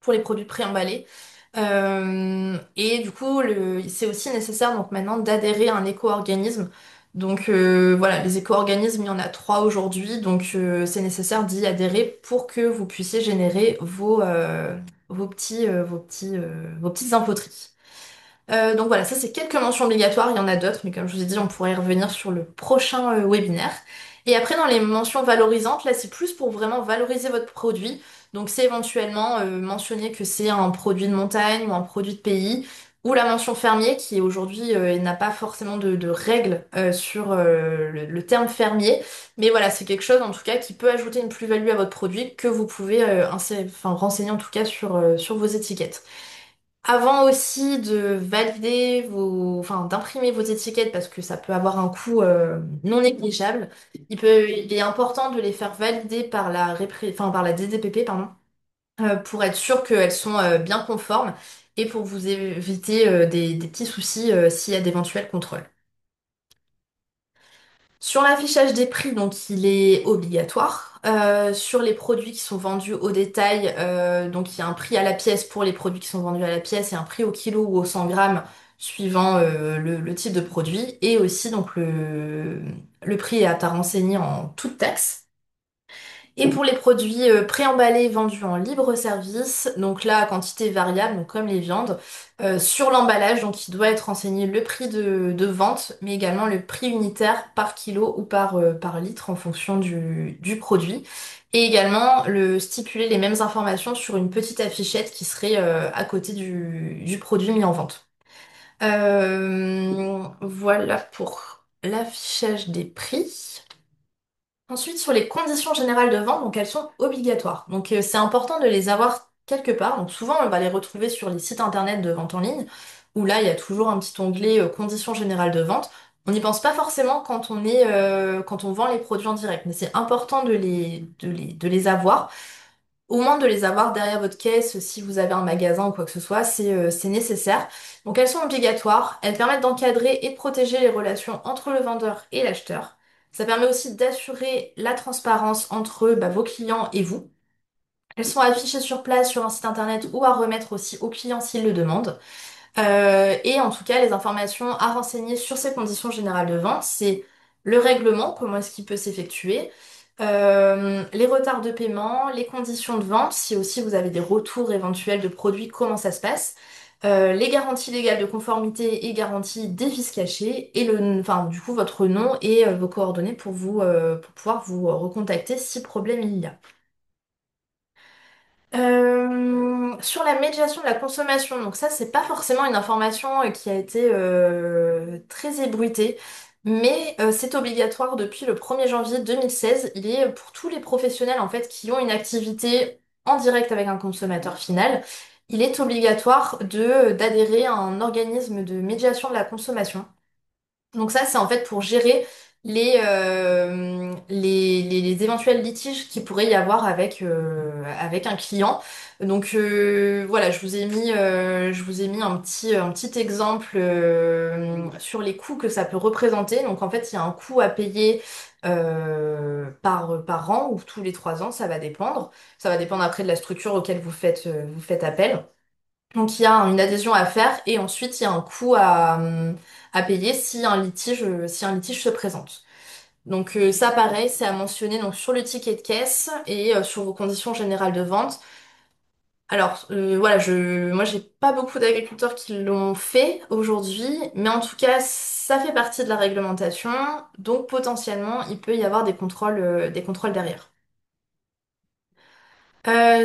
pour les produits préemballés. Et du coup, c'est aussi nécessaire donc maintenant d'adhérer à un éco-organisme. Donc voilà, les éco-organismes, il y en a 3 aujourd'hui, donc c'est nécessaire d'y adhérer pour que vous puissiez générer vos petites infoteries. Donc voilà, ça c'est quelques mentions obligatoires, il y en a d'autres, mais comme je vous ai dit, on pourrait y revenir sur le prochain webinaire. Et après, dans les mentions valorisantes, là c'est plus pour vraiment valoriser votre produit. Donc c'est éventuellement mentionner que c'est un produit de montagne ou un produit de pays, ou la mention fermier qui aujourd'hui n'a pas forcément de règles sur le terme fermier. Mais voilà, c'est quelque chose en tout cas qui peut ajouter une plus-value à votre produit que vous pouvez enfin, renseigner en tout cas sur vos étiquettes. Avant aussi de valider enfin, d'imprimer vos étiquettes parce que ça peut avoir un coût non négligeable, il est important de les faire valider par enfin, par la DDPP, pardon, pour être sûr qu'elles sont bien conformes et pour vous éviter des petits soucis s'il y a d'éventuels contrôles. Sur l'affichage des prix, donc il est obligatoire. Sur les produits qui sont vendus au détail, donc il y a un prix à la pièce pour les produits qui sont vendus à la pièce et un prix au kilo ou au 100 grammes suivant le type de produit. Et aussi donc le prix est à renseigner en toute taxe. Et pour les produits préemballés vendus en libre service, donc là, à quantité variable, donc comme les viandes, sur l'emballage, donc il doit être renseigné le prix de vente, mais également le prix unitaire par kilo ou par litre en fonction du produit. Et également stipuler les mêmes informations sur une petite affichette qui serait à côté du produit mis en vente. Voilà pour l'affichage des prix. Ensuite, sur les conditions générales de vente, donc elles sont obligatoires. Donc c'est important de les avoir quelque part. Donc souvent, on va les retrouver sur les sites internet de vente en ligne, où là, il y a toujours un petit onglet conditions générales de vente. On n'y pense pas forcément quand on vend les produits en direct, mais c'est important de les avoir. Au moins de les avoir derrière votre caisse si vous avez un magasin ou quoi que ce soit, c'est nécessaire. Donc elles sont obligatoires, elles permettent d'encadrer et de protéger les relations entre le vendeur et l'acheteur. Ça permet aussi d'assurer la transparence entre vos clients et vous. Elles sont affichées sur place sur un site internet ou à remettre aussi aux clients s'ils le demandent. Et en tout cas, les informations à renseigner sur ces conditions générales de vente, c'est le règlement, comment est-ce qu'il peut s'effectuer, les retards de paiement, les conditions de vente, si aussi vous avez des retours éventuels de produits, comment ça se passe, les garanties légales de conformité et garanties des vices cachés, et enfin, du coup, votre nom et vos coordonnées pour pouvoir vous recontacter si problème il y a. Sur la médiation de la consommation, donc ça c'est pas forcément une information qui a été très ébruitée, mais c'est obligatoire depuis le 1er janvier 2016. Il est pour tous les professionnels en fait qui ont une activité en direct avec un consommateur final, il est obligatoire de d'adhérer à un organisme de médiation de la consommation. Donc ça, c'est en fait pour gérer les éventuels litiges qu'il pourrait y avoir avec un client. Donc voilà, je vous ai mis un petit exemple sur les coûts que ça peut représenter. Donc en fait, il y a un coût à payer par an ou tous les 3 ans, ça va dépendre. Ça va dépendre après de la structure auquel vous faites appel. Donc il y a une adhésion à faire et ensuite il y a un coût à payer si un litige se présente. Donc ça pareil, c'est à mentionner donc sur le ticket de caisse et sur vos conditions générales de vente. Alors voilà, moi j'ai pas beaucoup d'agriculteurs qui l'ont fait aujourd'hui, mais en tout cas ça fait partie de la réglementation, donc potentiellement il peut y avoir des contrôles derrière.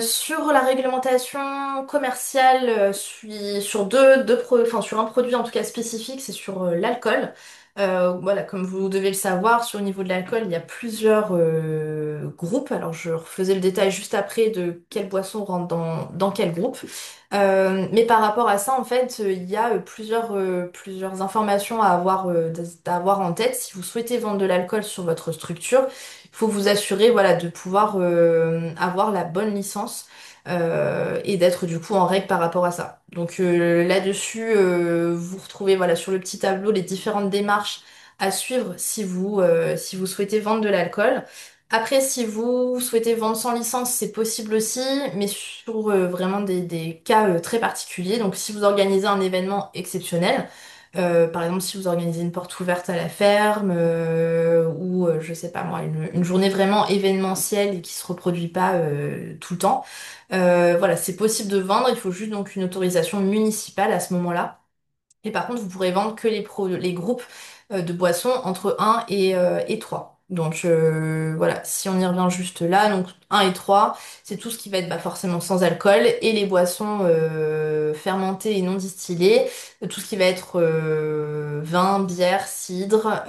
Sur la réglementation commerciale, sur enfin, sur un produit en tout cas spécifique, c'est sur l'alcool. Voilà, comme vous devez le savoir, sur le niveau de l'alcool, il y a plusieurs groupes. Alors, je refaisais le détail juste après de quelle boisson rentre dans quel groupe. Mais par rapport à ça, en fait, il y a plusieurs informations à avoir en tête. Si vous souhaitez vendre de l'alcool sur votre structure, il faut vous assurer, voilà, de pouvoir avoir la bonne licence et d'être du coup en règle par rapport à ça. Donc là-dessus, vous retrouvez voilà sur le petit tableau les différentes démarches à suivre si vous souhaitez vendre de l'alcool. Après, si vous souhaitez vendre sans licence, c'est possible aussi, mais sur vraiment des cas très particuliers. Donc, si vous organisez un événement exceptionnel, par exemple, si vous organisez une porte ouverte à la ferme, ou je sais pas moi, une journée vraiment événementielle et qui se reproduit pas tout le temps, voilà, c'est possible de vendre. Il faut juste donc une autorisation municipale à ce moment-là. Et par contre, vous pourrez vendre que les groupes de boissons entre un et 3. Donc voilà, si on y revient juste là, donc un et 3, c'est tout ce qui va être forcément sans alcool, et les boissons fermentées et non distillées, tout ce qui va être vin, bière, cidre,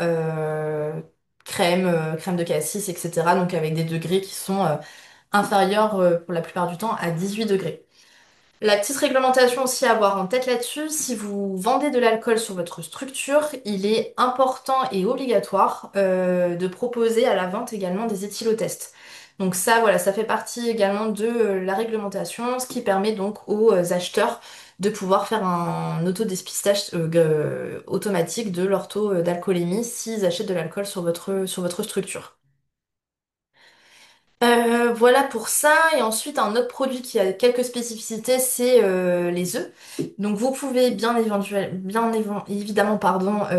crème de cassis, etc. Donc avec des degrés qui sont inférieurs pour la plupart du temps à 18 degrés. La petite réglementation aussi à avoir en tête là-dessus, si vous vendez de l'alcool sur votre structure, il est important et obligatoire de proposer à la vente également des éthylotests. Donc ça, voilà, ça fait partie également de la réglementation, ce qui permet donc aux acheteurs de pouvoir faire un autodépistage automatique de leur taux d'alcoolémie s'ils achètent de l'alcool sur votre structure. Voilà pour ça. Et ensuite, un autre produit qui a quelques spécificités, c'est les œufs. Donc, vous pouvez évidemment,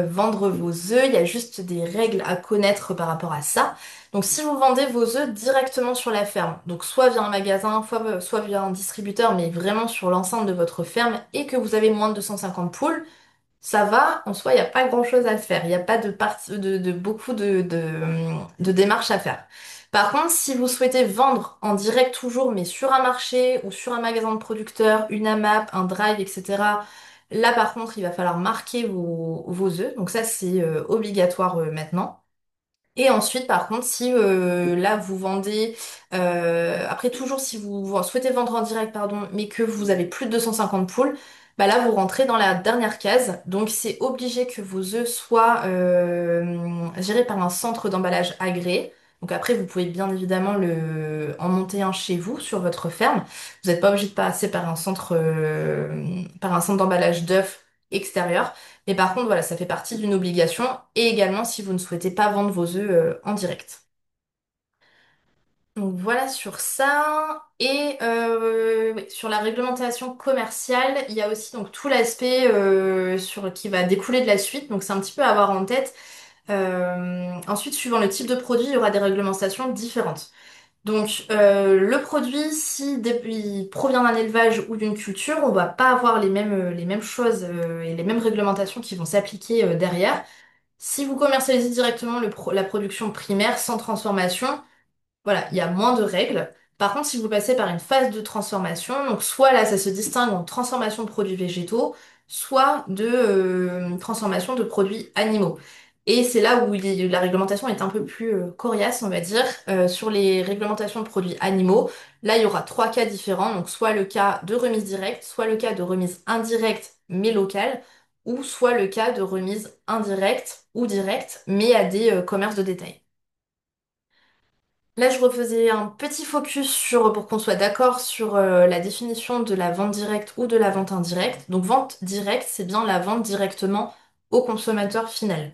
vendre vos œufs. Il y a juste des règles à connaître par rapport à ça. Donc, si vous vendez vos œufs directement sur la ferme, donc soit via un magasin, soit via un distributeur, mais vraiment sur l'enceinte de votre ferme, et que vous avez moins de 250 poules, ça va, en soi, il n'y a pas grand-chose à faire. Il n'y a pas beaucoup de démarches à faire. Par contre, si vous souhaitez vendre en direct toujours, mais sur un marché ou sur un magasin de producteurs, une AMAP, un drive, etc., là, par contre, il va falloir marquer vos œufs. Donc ça, c'est obligatoire maintenant. Et ensuite, par contre, si là vous vendez, après toujours si vous souhaitez vendre en direct, pardon, mais que vous avez plus de 250 poules, bah là vous rentrez dans la dernière case. Donc c'est obligé que vos œufs soient gérés par un centre d'emballage agréé. Donc après, vous pouvez bien évidemment en monter un chez vous sur votre ferme. Vous n'êtes pas obligé de passer par un centre d'emballage d'œufs extérieur. Mais par contre, voilà, ça fait partie d'une obligation et également si vous ne souhaitez pas vendre vos œufs en direct. Donc voilà sur ça. Et oui, sur la réglementation commerciale, il y a aussi donc tout l'aspect qui va découler de la suite. Donc c'est un petit peu à avoir en tête. Ensuite, suivant le type de produit, il y aura des réglementations différentes. Donc, le produit, si il provient d'un élevage ou d'une culture, on va pas avoir les mêmes choses et les mêmes réglementations qui vont s'appliquer derrière. Si vous commercialisez directement la production primaire sans transformation, voilà, il y a moins de règles. Par contre, si vous passez par une phase de transformation, donc soit là, ça se distingue en transformation de produits végétaux, soit de transformation de produits animaux. Et c'est là où la réglementation est un peu plus coriace, on va dire. Sur les réglementations de produits animaux, là, il y aura trois cas différents. Donc, soit le cas de remise directe, soit le cas de remise indirecte mais locale, ou soit le cas de remise indirecte ou directe mais à des commerces de détail. Là, je refaisais un petit focus pour qu'on soit d'accord sur la définition de la vente directe ou de la vente indirecte. Donc, vente directe, c'est bien la vente directement au consommateur final.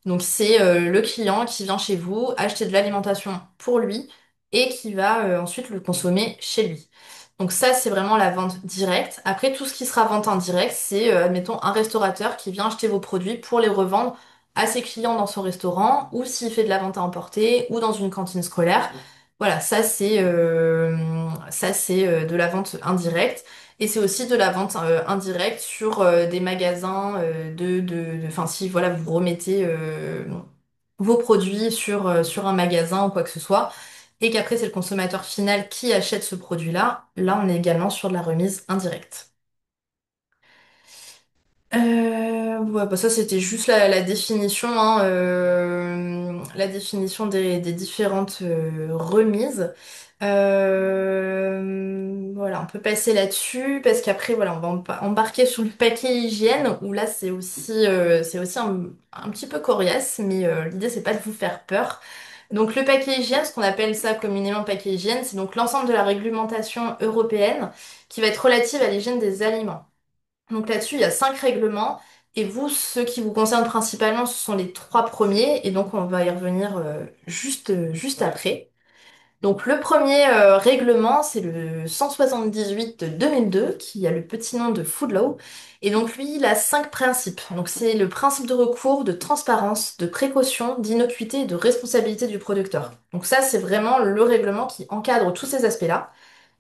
Donc, c'est le client qui vient chez vous acheter de l'alimentation pour lui et qui va ensuite le consommer chez lui. Donc, ça, c'est vraiment la vente directe. Après, tout ce qui sera vente indirecte, c'est, admettons, un restaurateur qui vient acheter vos produits pour les revendre à ses clients dans son restaurant, ou s'il fait de la vente à emporter, ou dans une cantine scolaire. Voilà, ça c'est de la vente indirecte. Et c'est aussi de la vente indirecte sur des magasins enfin si voilà vous remettez vos produits sur un magasin ou quoi que ce soit, et qu'après c'est le consommateur final qui achète ce produit-là, là on est également sur de la remise indirecte. Ouais, bah ça c'était juste la définition, hein, la définition des différentes remises. Voilà, on peut passer là-dessus parce qu'après voilà, on va embarquer sur le paquet hygiène où là c'est aussi un petit peu coriace, mais l'idée c'est pas de vous faire peur. Donc le paquet hygiène, ce qu'on appelle ça communément paquet hygiène, c'est donc l'ensemble de la réglementation européenne qui va être relative à l'hygiène des aliments. Donc là-dessus, il y a 5 règlements. Et vous, ceux qui vous concernent principalement, ce sont les trois premiers. Et donc, on va y revenir juste après. Donc, le premier règlement, c'est le 178 de 2002, qui a le petit nom de Food Law. Et donc, lui, il a 5 principes. Donc, c'est le principe de recours, de transparence, de précaution, d'innocuité et de responsabilité du producteur. Donc, ça, c'est vraiment le règlement qui encadre tous ces aspects-là.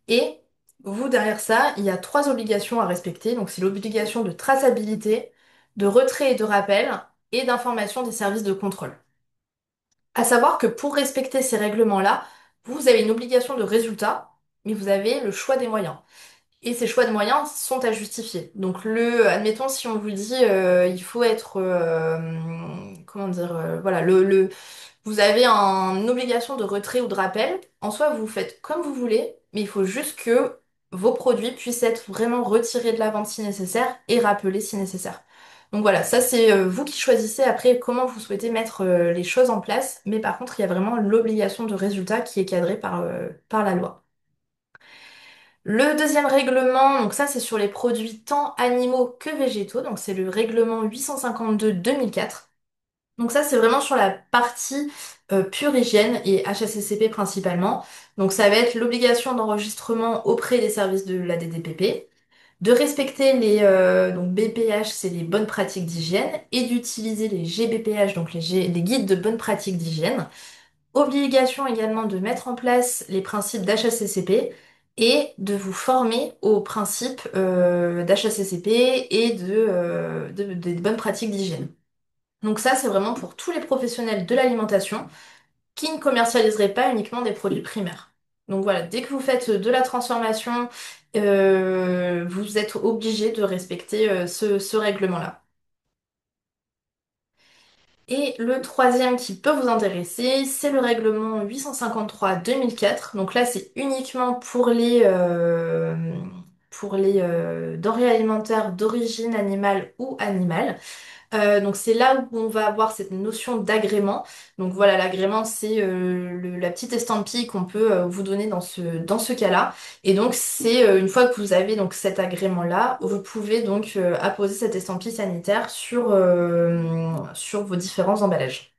Et vous, derrière ça, il y a 3 obligations à respecter. Donc, c'est l'obligation de traçabilité, de retrait et de rappel et d'information des services de contrôle. À savoir que pour respecter ces règlements-là, vous avez une obligation de résultat, mais vous avez le choix des moyens. Et ces choix de moyens sont à justifier. Donc admettons si on vous dit il faut être, comment dire, voilà, vous avez une obligation de retrait ou de rappel. En soi, vous faites comme vous voulez, mais il faut juste que vos produits puissent être vraiment retirés de la vente si nécessaire et rappelés si nécessaire. Donc voilà, ça c'est vous qui choisissez après comment vous souhaitez mettre les choses en place, mais par contre, il y a vraiment l'obligation de résultat qui est cadrée par la loi. Le deuxième règlement, donc ça c'est sur les produits tant animaux que végétaux, donc c'est le règlement 852-2004. Donc ça c'est vraiment sur la partie pure hygiène et HACCP principalement. Donc ça va être l'obligation d'enregistrement auprès des services de la DDPP, de respecter les donc BPH, c'est les bonnes pratiques d'hygiène, et d'utiliser les GBPH, donc les guides de bonnes pratiques d'hygiène. Obligation également de mettre en place les principes d'HACCP et de vous former aux principes d'HACCP et des bonnes pratiques d'hygiène. Donc ça, c'est vraiment pour tous les professionnels de l'alimentation qui ne commercialiseraient pas uniquement des produits primaires. Donc voilà, dès que vous faites de la transformation, vous êtes obligé de respecter ce règlement-là. Et le troisième qui peut vous intéresser, c'est le règlement 853-2004. Donc là, c'est uniquement pour les denrées alimentaires d'origine animale ou animale. Donc c'est là où on va avoir cette notion d'agrément. Donc voilà, l'agrément, c'est la petite estampille qu'on peut vous donner dans ce cas-là. Et donc c'est une fois que vous avez donc cet agrément-là, vous pouvez donc apposer cette estampille sanitaire sur vos différents emballages.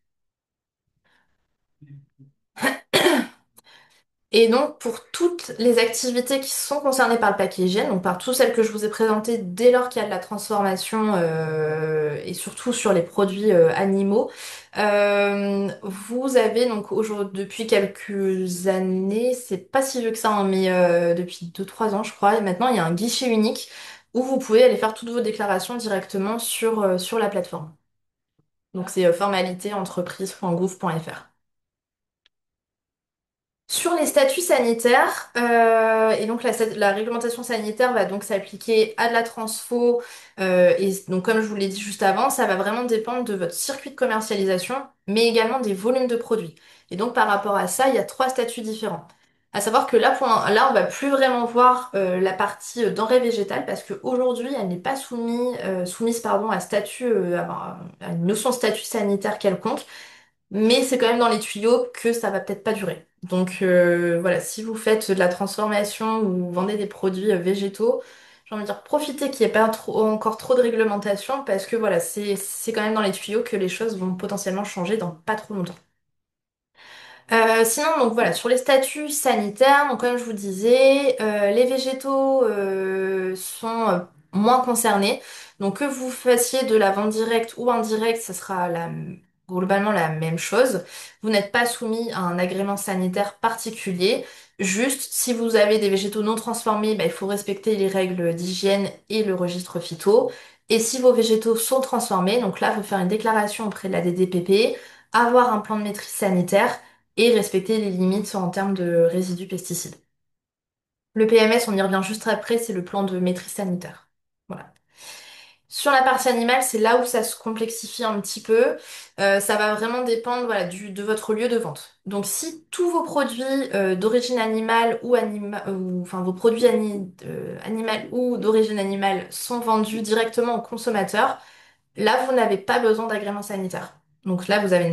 Et donc, pour toutes les activités qui sont concernées par le paquet hygiène, donc par toutes celles que je vous ai présentées dès lors qu'il y a de la transformation et surtout sur les produits animaux, vous avez donc aujourd'hui, depuis quelques années, c'est pas si vieux que ça, hein, mais depuis 2 3 ans je crois, et maintenant il y a un guichet unique où vous pouvez aller faire toutes vos déclarations directement sur la plateforme. Donc c'est formalité-entreprise.gouv.fr. Sur les statuts sanitaires, et donc la réglementation sanitaire va donc s'appliquer à de la transfo, et donc comme je vous l'ai dit juste avant, ça va vraiment dépendre de votre circuit de commercialisation, mais également des volumes de produits. Et donc par rapport à ça, il y a trois statuts différents. À savoir que là, là on va plus vraiment voir la partie denrée végétale parce qu'aujourd'hui, elle n'est pas soumise pardon, à à une notion de statut sanitaire quelconque. Mais c'est quand même dans les tuyaux que ça va peut-être pas durer. Donc voilà, si vous faites de la transformation ou vous vendez des produits végétaux, j'ai envie de dire profitez qu'il n'y ait pas encore trop de réglementation parce que voilà, c'est quand même dans les tuyaux que les choses vont potentiellement changer dans pas trop longtemps. Sinon, donc voilà, sur les statuts sanitaires, donc comme je vous disais, les végétaux sont moins concernés. Donc que vous fassiez de la vente directe ou indirecte, ça sera globalement la même chose. Vous n'êtes pas soumis à un agrément sanitaire particulier. Juste, si vous avez des végétaux non transformés, bah, il faut respecter les règles d'hygiène et le registre phyto. Et si vos végétaux sont transformés, donc là, il faut faire une déclaration auprès de la DDPP, avoir un plan de maîtrise sanitaire et respecter les limites en termes de résidus pesticides. Le PMS, on y revient juste après, c'est le plan de maîtrise sanitaire. Voilà. Sur la partie animale, c'est là où ça se complexifie un petit peu. Ça va vraiment dépendre voilà, de votre lieu de vente. Donc si tous vos produits d'origine animale enfin vos produits animaux ou d'origine animale sont vendus directement aux consommateurs, là, vous n'avez pas besoin d'agrément sanitaire. Donc là, vous avez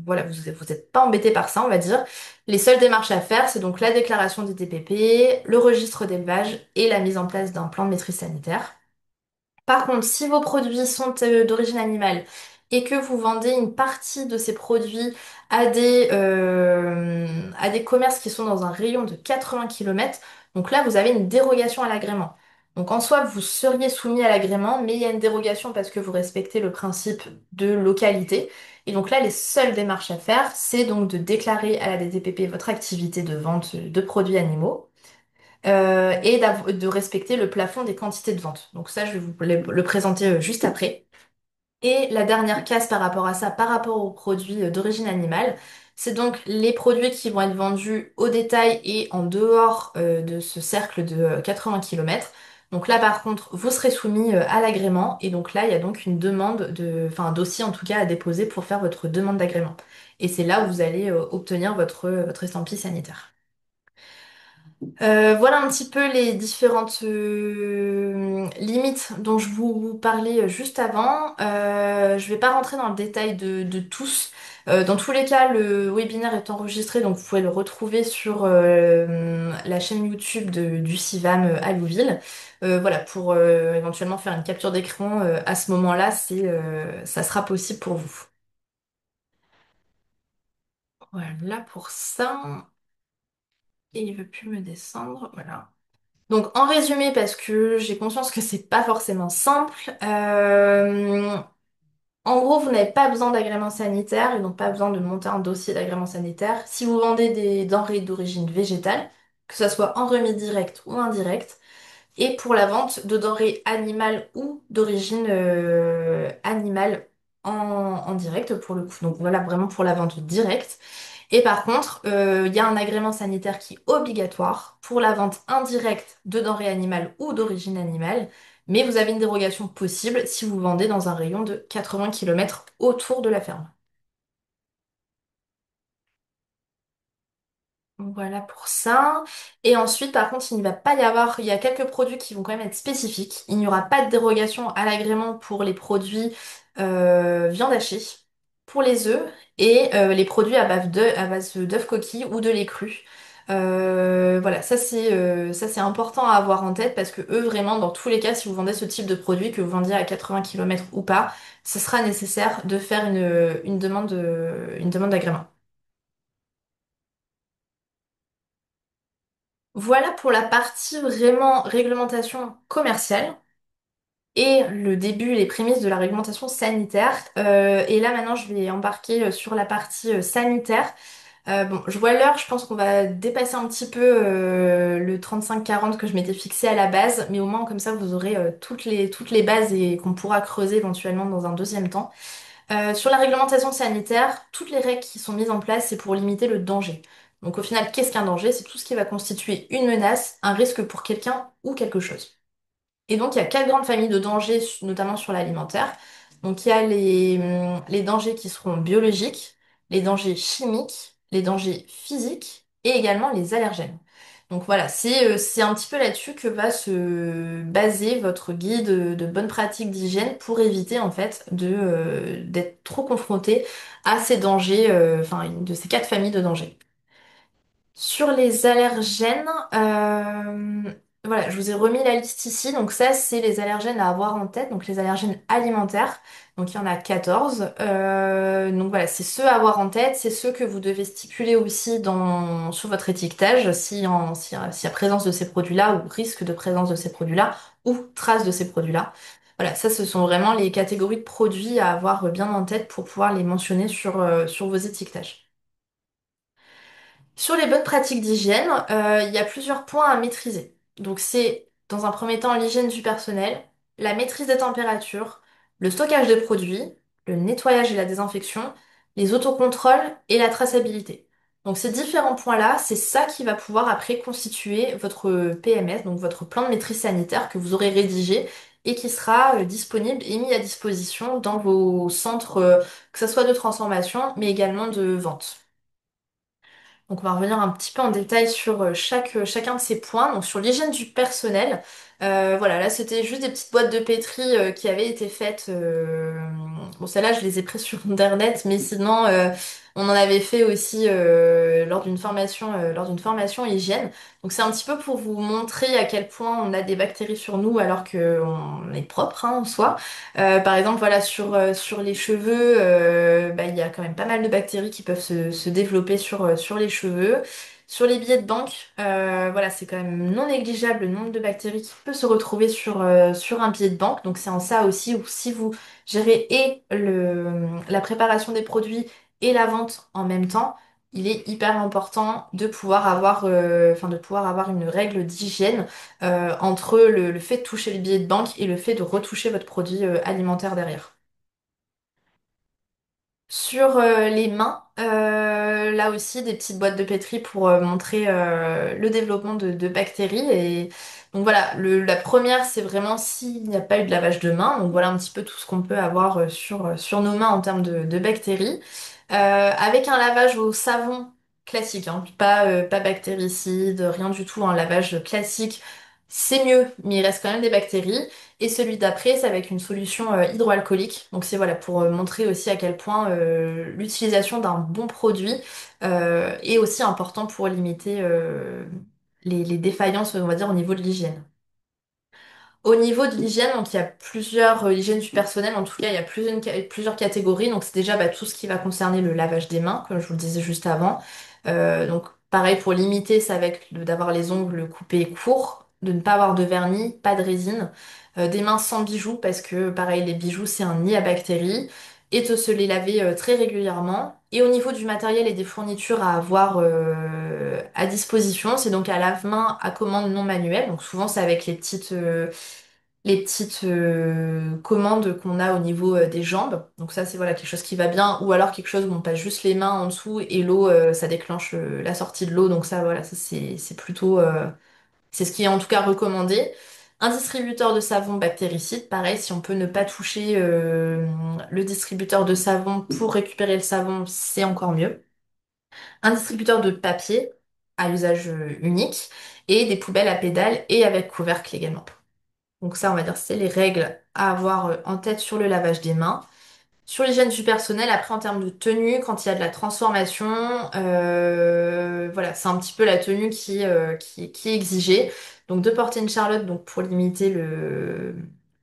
voilà, vous n'êtes pas embêté par ça, on va dire. Les seules démarches à faire, c'est donc la déclaration des TPP, le registre d'élevage et la mise en place d'un plan de maîtrise sanitaire. Par contre, si vos produits sont d'origine animale et que vous vendez une partie de ces produits à des commerces qui sont dans un rayon de 80 km, donc là, vous avez une dérogation à l'agrément. Donc en soi, vous seriez soumis à l'agrément, mais il y a une dérogation parce que vous respectez le principe de localité. Et donc là, les seules démarches à faire, c'est donc de déclarer à la DTPP votre activité de vente de produits animaux et de respecter le plafond des quantités de vente. Donc ça, je vais vous le présenter juste après. Et la dernière case par rapport à ça, par rapport aux produits d'origine animale, c'est donc les produits qui vont être vendus au détail et en dehors de ce cercle de 80 km. Donc là, par contre, vous serez soumis à l'agrément et donc là, il y a donc une demande enfin un dossier en tout cas à déposer pour faire votre demande d'agrément. Et c'est là où vous allez obtenir votre estampille sanitaire. Voilà un petit peu les différentes limites dont je vous parlais juste avant. Je vais pas rentrer dans le détail de tous. Dans tous les cas, le webinaire est enregistré, donc vous pouvez le retrouver sur la chaîne YouTube du CIVAM à Louville. Voilà, pour éventuellement faire une capture d'écran à ce moment-là, ça sera possible pour vous. Voilà pour ça. Et il veut plus me descendre. Voilà. Donc en résumé, parce que j'ai conscience que c'est pas forcément simple, en gros vous n'avez pas besoin d'agrément sanitaire et donc pas besoin de monter un dossier d'agrément sanitaire si vous vendez des denrées d'origine végétale, que ce soit en remis direct ou indirect, et pour la vente de denrées animales ou d'origine animale en direct pour le coup. Donc voilà vraiment pour la vente directe. Et par contre, il y a un agrément sanitaire qui est obligatoire pour la vente indirecte de denrées animales ou d'origine animale, mais vous avez une dérogation possible si vous vendez dans un rayon de 80 km autour de la ferme. Voilà pour ça. Et ensuite, par contre, il n'y va pas y avoir, il y a quelques produits qui vont quand même être spécifiques. Il n'y aura pas de dérogation à l'agrément pour les produits viande hachée, pour les œufs et les produits à base d'œufs coquilles ou de lait cru. Voilà, ça c'est important à avoir en tête parce que eux, vraiment, dans tous les cas, si vous vendez ce type de produit, que vous vendiez à 80 km ou pas, ce sera nécessaire de faire une demande d'agrément. Voilà pour la partie vraiment réglementation commerciale et le début, les prémices de la réglementation sanitaire. Et là maintenant, je vais embarquer sur la partie sanitaire. Bon, je vois l'heure, je pense qu'on va dépasser un petit peu le 35-40 que je m'étais fixé à la base, mais au moins comme ça vous aurez toutes les bases et qu'on pourra creuser éventuellement dans un deuxième temps. Sur la réglementation sanitaire, toutes les règles qui sont mises en place, c'est pour limiter le danger. Donc au final, qu'est-ce qu'un danger? C'est tout ce qui va constituer une menace, un risque pour quelqu'un ou quelque chose. Et donc il y a quatre grandes familles de dangers, notamment sur l'alimentaire. Donc il y a les dangers qui seront biologiques, les dangers chimiques, les dangers physiques et également les allergènes. Donc voilà, c'est un petit peu là-dessus que va se baser votre guide de bonnes pratiques d'hygiène pour éviter en fait d'être trop confronté à ces dangers, enfin de ces quatre familles de dangers. Sur les allergènes, voilà, je vous ai remis la liste ici. Donc ça, c'est les allergènes à avoir en tête, donc les allergènes alimentaires. Donc il y en a 14. Donc voilà, c'est ceux à avoir en tête, c'est ceux que vous devez stipuler aussi sur votre étiquetage, s'il y a présence de ces produits-là ou risque de présence de ces produits-là ou trace de ces produits-là. Voilà, ça, ce sont vraiment les catégories de produits à avoir bien en tête pour pouvoir les mentionner sur vos étiquetages. Sur les bonnes pratiques d'hygiène, il y a plusieurs points à maîtriser. Donc c'est, dans un premier temps, l'hygiène du personnel, la maîtrise des températures, le stockage des produits, le nettoyage et la désinfection, les autocontrôles et la traçabilité. Donc ces différents points-là, c'est ça qui va pouvoir après constituer votre PMS, donc votre plan de maîtrise sanitaire que vous aurez rédigé et qui sera disponible et mis à disposition dans vos centres, que ce soit de transformation, mais également de vente. Donc on va revenir un petit peu en détail sur chacun de ces points. Donc sur l'hygiène du personnel, voilà, là c'était juste des petites boîtes de pétri qui avaient été faites. Bon, celles-là je les ai prises sur Internet, mais sinon on en avait fait aussi lors d'une formation hygiène. Donc c'est un petit peu pour vous montrer à quel point on a des bactéries sur nous alors qu'on est propre hein, en soi. Par exemple, voilà, sur les cheveux, bah, il y a quand même pas mal de bactéries qui peuvent se développer sur les cheveux. Sur les billets de banque, voilà, c'est quand même non négligeable le nombre de bactéries qui peut se retrouver sur un billet de banque. Donc c'est en ça aussi où si vous gérez la préparation des produits et la vente en même temps, il est hyper important de pouvoir avoir une règle d'hygiène entre le fait de toucher le billet de banque et le fait de retoucher votre produit alimentaire derrière. Sur les mains, là aussi des petites boîtes de pétri pour montrer le développement de bactéries. Et donc voilà, la première c'est vraiment s'il n'y a pas eu de lavage de mains. Donc voilà un petit peu tout ce qu'on peut avoir sur nos mains en termes de bactéries. Avec un lavage au savon classique, hein, pas bactéricide, rien du tout, un lavage classique, c'est mieux, mais il reste quand même des bactéries. Et celui d'après, c'est avec une solution hydroalcoolique. Donc c'est voilà pour montrer aussi à quel point l'utilisation d'un bon produit est aussi important pour limiter les défaillances, on va dire, au niveau de l'hygiène. Au niveau de l'hygiène, donc il y a plusieurs hygiènes du personnel, en tout cas il y a plusieurs catégories. Donc c'est déjà tout ce qui va concerner le lavage des mains, comme je vous le disais juste avant. Donc pareil pour limiter, c'est avec d'avoir les ongles coupés courts, de ne pas avoir de vernis, pas de résine, des mains sans bijoux parce que pareil les bijoux c'est un nid à bactéries et de se les laver très régulièrement. Et au niveau du matériel et des fournitures à avoir à disposition, c'est donc un lave-main à commande non manuelle. Donc souvent c'est avec les petites commandes qu'on a au niveau des jambes. Donc ça, c'est voilà quelque chose qui va bien. Ou alors quelque chose où on passe juste les mains en dessous et l'eau, ça déclenche la sortie de l'eau. Donc ça, voilà, ça c'est plutôt, c'est ce qui est en tout cas recommandé. Un distributeur de savon bactéricide, pareil, si on peut ne pas toucher le distributeur de savon pour récupérer le savon, c'est encore mieux. Un distributeur de papier à usage unique et des poubelles à pédales et avec couvercle également. Donc ça, on va dire, c'est les règles à avoir en tête sur le lavage des mains. Sur l'hygiène du personnel, après en termes de tenue, quand il y a de la transformation, voilà, c'est un petit peu la tenue qui est exigée. Donc de porter une charlotte donc pour limiter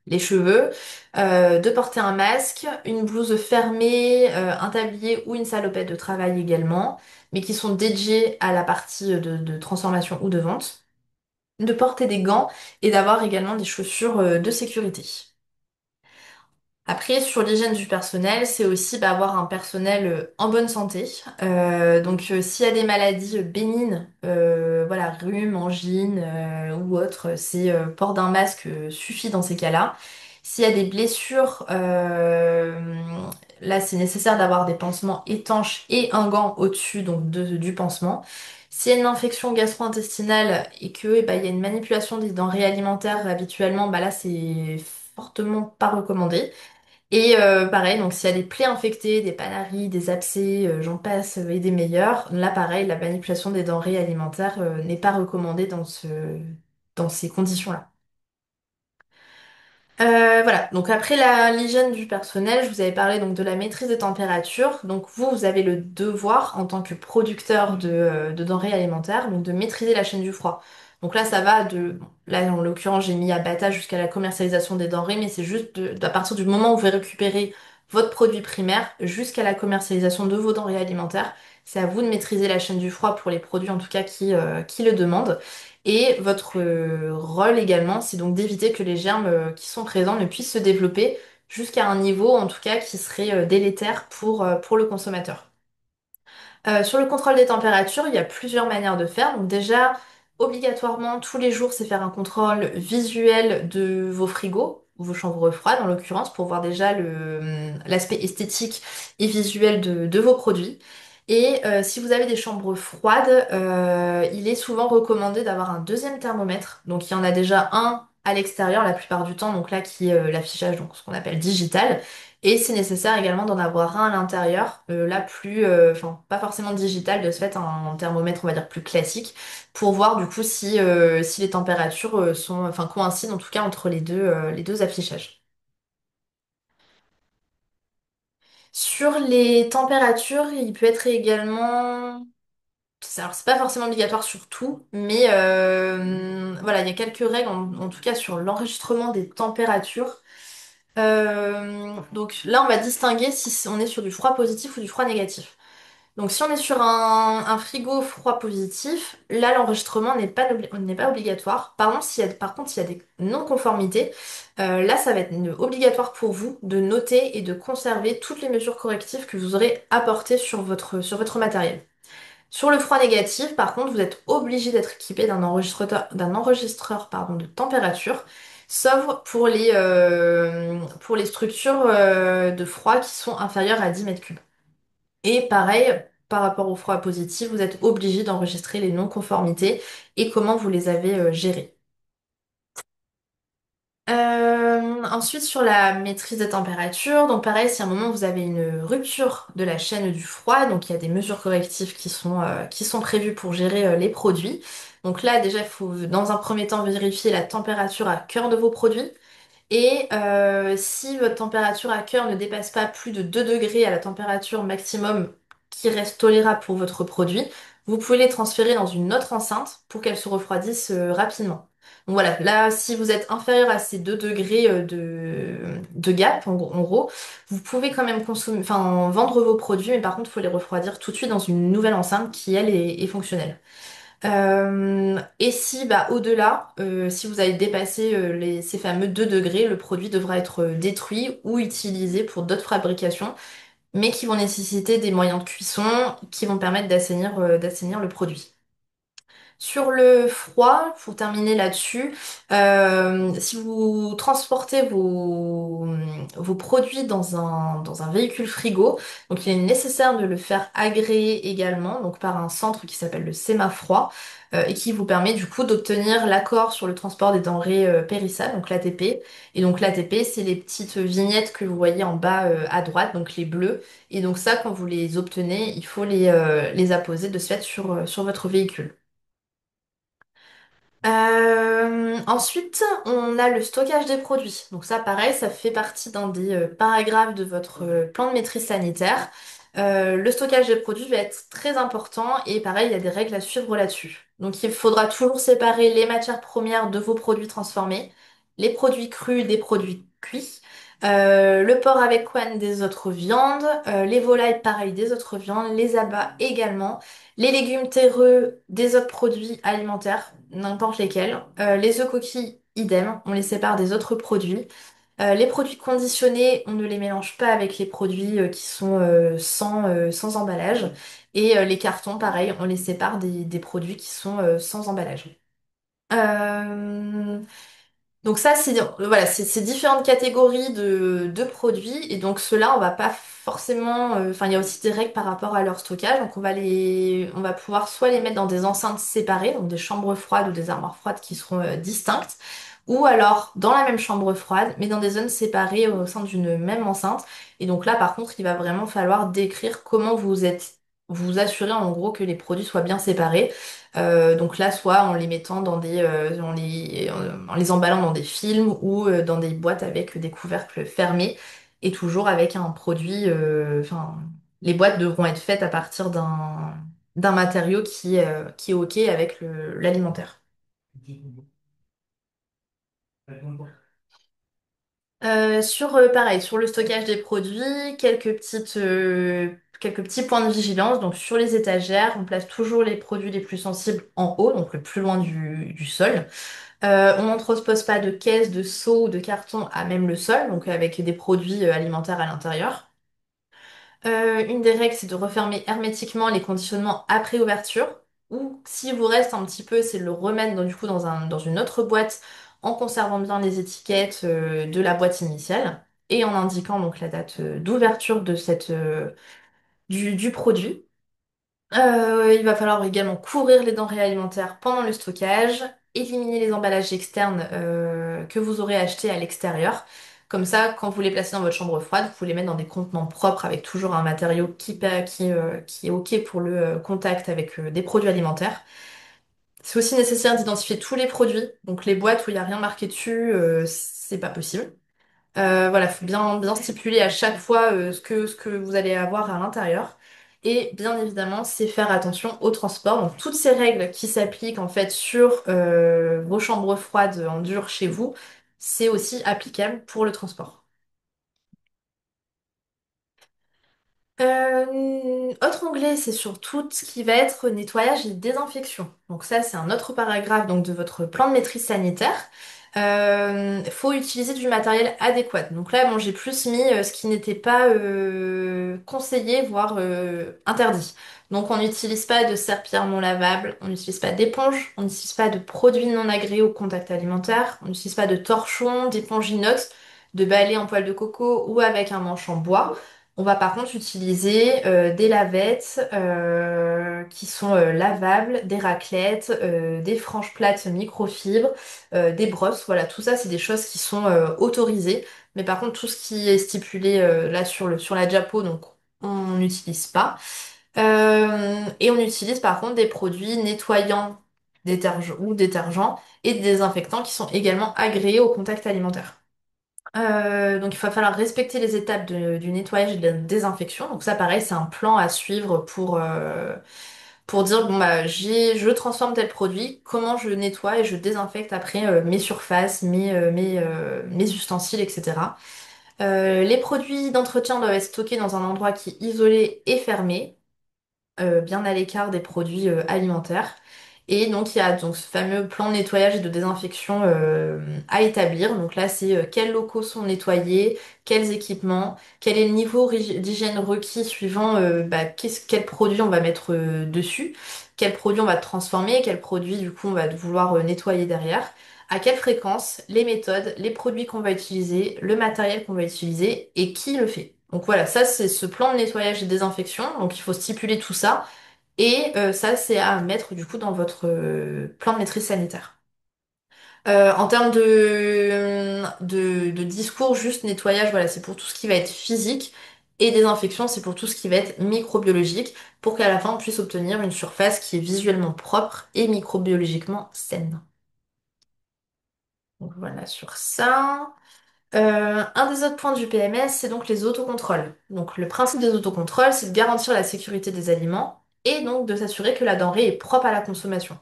les cheveux, de porter un masque, une blouse fermée, un tablier ou une salopette de travail également, mais qui sont dédiés à la partie de transformation ou de vente, de porter des gants et d'avoir également des chaussures de sécurité. Après, sur l'hygiène du personnel, c'est aussi avoir un personnel en bonne santé. Donc, s'il y a des maladies bénignes, voilà, rhume, angine ou autre, c'est port d'un masque suffit dans ces cas-là. S'il y a des blessures, là, c'est nécessaire d'avoir des pansements étanches et un gant au-dessus donc du pansement. S'il y a une infection gastro-intestinale et que, il y a une manipulation des denrées alimentaires habituellement, là, c'est fortement pas recommandé. Et pareil, donc s'il y a des plaies infectées, des panaries, des abcès, j'en passe, et des meilleurs, là pareil, la manipulation des denrées alimentaires n'est pas recommandée dans ces conditions-là. Voilà, donc après l'hygiène du personnel, je vous avais parlé donc de la maîtrise des températures. Donc vous avez le devoir en tant que producteur de denrées alimentaires, donc de maîtriser la chaîne du froid. Donc là ça va bon, là en l'occurrence j'ai mis abattage jusqu'à la commercialisation des denrées, mais c'est juste à partir du moment où vous récupérez votre produit primaire jusqu'à la commercialisation de vos denrées alimentaires. C'est à vous de maîtriser la chaîne du froid pour les produits en tout cas qui le demandent. Et votre rôle également, c'est donc d'éviter que les germes qui sont présents ne puissent se développer jusqu'à un niveau, en tout cas, qui serait délétère pour le consommateur. Sur le contrôle des températures, il y a plusieurs manières de faire. Donc déjà, obligatoirement, tous les jours, c'est faire un contrôle visuel de vos frigos, vos chambres froides en l'occurrence, pour voir déjà l'aspect esthétique et visuel de vos produits. Et si vous avez des chambres froides, il est souvent recommandé d'avoir un deuxième thermomètre. Donc il y en a déjà un à l'extérieur la plupart du temps, donc là qui est l'affichage, donc ce qu'on appelle digital. Et c'est nécessaire également d'en avoir un à l'intérieur, là plus, enfin pas forcément digital, de ce fait un thermomètre on va dire plus classique, pour voir du coup si les températures sont, enfin coïncident en tout cas entre les deux affichages. Sur les températures, il peut être également, alors c'est pas forcément obligatoire sur tout, mais voilà, il y a quelques règles en tout cas sur l'enregistrement des températures. Donc là, on va distinguer si on est sur du froid positif ou du froid négatif. Donc si on est sur un frigo froid positif, là l'enregistrement n'est pas obligatoire. Par contre, s'il y a des non-conformités, là ça va être obligatoire pour vous de noter et de conserver toutes les mesures correctives que vous aurez apportées sur votre matériel. Sur le froid négatif, par contre, vous êtes obligé d'être équipé d'un enregistreur, pardon, de température, sauf pour les structures de froid qui sont inférieures à 10 mètres cubes. Et pareil, par rapport au froid positif, vous êtes obligé d'enregistrer les non-conformités et comment vous les avez gérées. Ensuite, sur la maîtrise des températures, donc pareil, si à un moment vous avez une rupture de la chaîne du froid, donc il y a des mesures correctives qui sont prévues pour gérer les produits. Donc là, déjà, il faut dans un premier temps vérifier la température à cœur de vos produits. Et si votre température à cœur ne dépasse pas plus de 2 degrés à la température maximum qui reste tolérable pour votre produit, vous pouvez les transférer dans une autre enceinte pour qu'elles se refroidissent rapidement. Donc voilà, là, si vous êtes inférieur à ces 2 degrés de gap, en gros, vous pouvez quand même consommer, enfin, vendre vos produits, mais par contre, il faut les refroidir tout de suite dans une nouvelle enceinte qui, elle, est fonctionnelle. Et si, bah, au-delà, si vous avez dépassé ces fameux 2 degrés, le produit devra être détruit ou utilisé pour d'autres fabrications, mais qui vont nécessiter des moyens de cuisson qui vont permettre d'assainir le produit. Sur le froid, pour terminer là-dessus, si vous transportez vos produits dans un véhicule frigo, donc il est nécessaire de le faire agréer également, donc par un centre qui s'appelle le Sémafroid, et qui vous permet du coup d'obtenir l'accord sur le transport des denrées périssables, donc l'ATP. Et donc l'ATP, c'est les petites vignettes que vous voyez en bas à droite, donc les bleus. Et donc ça, quand vous les obtenez, il faut les apposer de ce fait sur votre véhicule. Ensuite, on a le stockage des produits. Donc ça, pareil, ça fait partie d'un des paragraphes de votre plan de maîtrise sanitaire. Le stockage des produits va être très important et pareil, il y a des règles à suivre là-dessus. Donc il faudra toujours séparer les matières premières de vos produits transformés, les produits crus des produits cuits, le porc avec couenne des autres viandes, les volailles, pareil, des autres viandes, les abats également. Les légumes terreux des autres produits alimentaires, n'importe lesquels. Les œufs coquilles, idem, on les sépare des autres produits. Les produits conditionnés, on ne les mélange pas avec les produits qui sont sans emballage. Et les cartons, pareil, on les sépare des produits qui sont sans emballage. Euh, donc ça, c'est voilà, c'est différentes catégories de produits et donc ceux-là, on va pas forcément. Enfin, il y a aussi des règles par rapport à leur stockage. Donc on va pouvoir soit les mettre dans des enceintes séparées, donc des chambres froides ou des armoires froides qui seront distinctes, ou alors dans la même chambre froide, mais dans des zones séparées au sein d'une même enceinte. Et donc là, par contre, il va vraiment falloir décrire comment vous assurez en gros que les produits soient bien séparés. Donc là, soit en les mettant en les emballant dans des films ou dans des boîtes avec des couvercles fermés et toujours avec un produit. Enfin, les boîtes devront être faites à partir d'un matériau qui est OK avec l'alimentaire. Pareil, sur le stockage des produits, quelques petits points de vigilance. Donc, sur les étagères, on place toujours les produits les plus sensibles en haut, donc le plus loin du sol. On n'entrepose pas de caisses, de seaux ou de cartons à même le sol, donc avec des produits alimentaires à l'intérieur. Une des règles, c'est de refermer hermétiquement les conditionnements après ouverture, ou s'il vous reste un petit peu, c'est de le remettre du coup dans une autre boîte en conservant bien les étiquettes de la boîte initiale et en indiquant donc la date d'ouverture du produit. Il va falloir également couvrir les denrées alimentaires pendant le stockage, éliminer les emballages externes que vous aurez achetés à l'extérieur. Comme ça, quand vous les placez dans votre chambre froide, vous pouvez les mettre dans des contenants propres avec toujours un matériau qui est OK pour le contact avec des produits alimentaires. C'est aussi nécessaire d'identifier tous les produits. Donc les boîtes où il n'y a rien marqué dessus, c'est pas possible. Voilà, faut bien stipuler à chaque fois ce que vous allez avoir à l'intérieur. Et bien évidemment, c'est faire attention au transport. Donc toutes ces règles qui s'appliquent en fait sur vos chambres froides en dur chez vous, c'est aussi applicable pour le transport. Autre onglet, c'est sur tout ce qui va être nettoyage et désinfection. Donc ça, c'est un autre paragraphe donc, de votre plan de maîtrise sanitaire. Faut utiliser du matériel adéquat. Donc là, bon, j'ai plus mis ce qui n'était pas conseillé, voire interdit. Donc on n'utilise pas de serpillère non lavable, on n'utilise pas d'éponge, on n'utilise pas de produits non agréés au contact alimentaire, on n'utilise pas de torchon, d'éponge inox, de balai en poil de coco ou avec un manche en bois. On va par contre utiliser des lavettes qui sont lavables, des raclettes, des franges plates microfibres, des brosses. Voilà, tout ça, c'est des choses qui sont autorisées. Mais par contre, tout ce qui est stipulé là sur la Diapo, donc on n'utilise pas. Et on utilise par contre des produits nettoyants détergents et des désinfectants qui sont également agréés au contact alimentaire. Donc il va falloir respecter les étapes du nettoyage et de la désinfection. Donc ça pareil, c'est un plan à suivre pour dire bon bah je transforme tel produit, comment je nettoie et je désinfecte après mes surfaces, mes ustensiles, etc. Les produits d'entretien doivent être stockés dans un endroit qui est isolé et fermé, bien à l'écart des produits alimentaires. Et donc il y a donc ce fameux plan de nettoyage et de désinfection à établir. Donc là c'est quels locaux sont nettoyés, quels équipements, quel est le niveau d'hygiène requis suivant quel produit on va mettre dessus, quel produit on va transformer, quel produit du coup on va vouloir nettoyer derrière. À quelle fréquence, les méthodes, les produits qu'on va utiliser, le matériel qu'on va utiliser et qui le fait. Donc voilà, ça c'est ce plan de nettoyage et désinfection. Donc il faut stipuler tout ça. Et ça c'est à mettre du coup dans votre plan de maîtrise sanitaire. En termes de discours, juste nettoyage, voilà, c'est pour tout ce qui va être physique. Et désinfection, c'est pour tout ce qui va être microbiologique, pour qu'à la fin on puisse obtenir une surface qui est visuellement propre et microbiologiquement saine. Donc voilà sur ça. Un des autres points du PMS, c'est donc les autocontrôles. Donc le principe des autocontrôles, c'est de garantir la sécurité des aliments et donc de s'assurer que la denrée est propre à la consommation.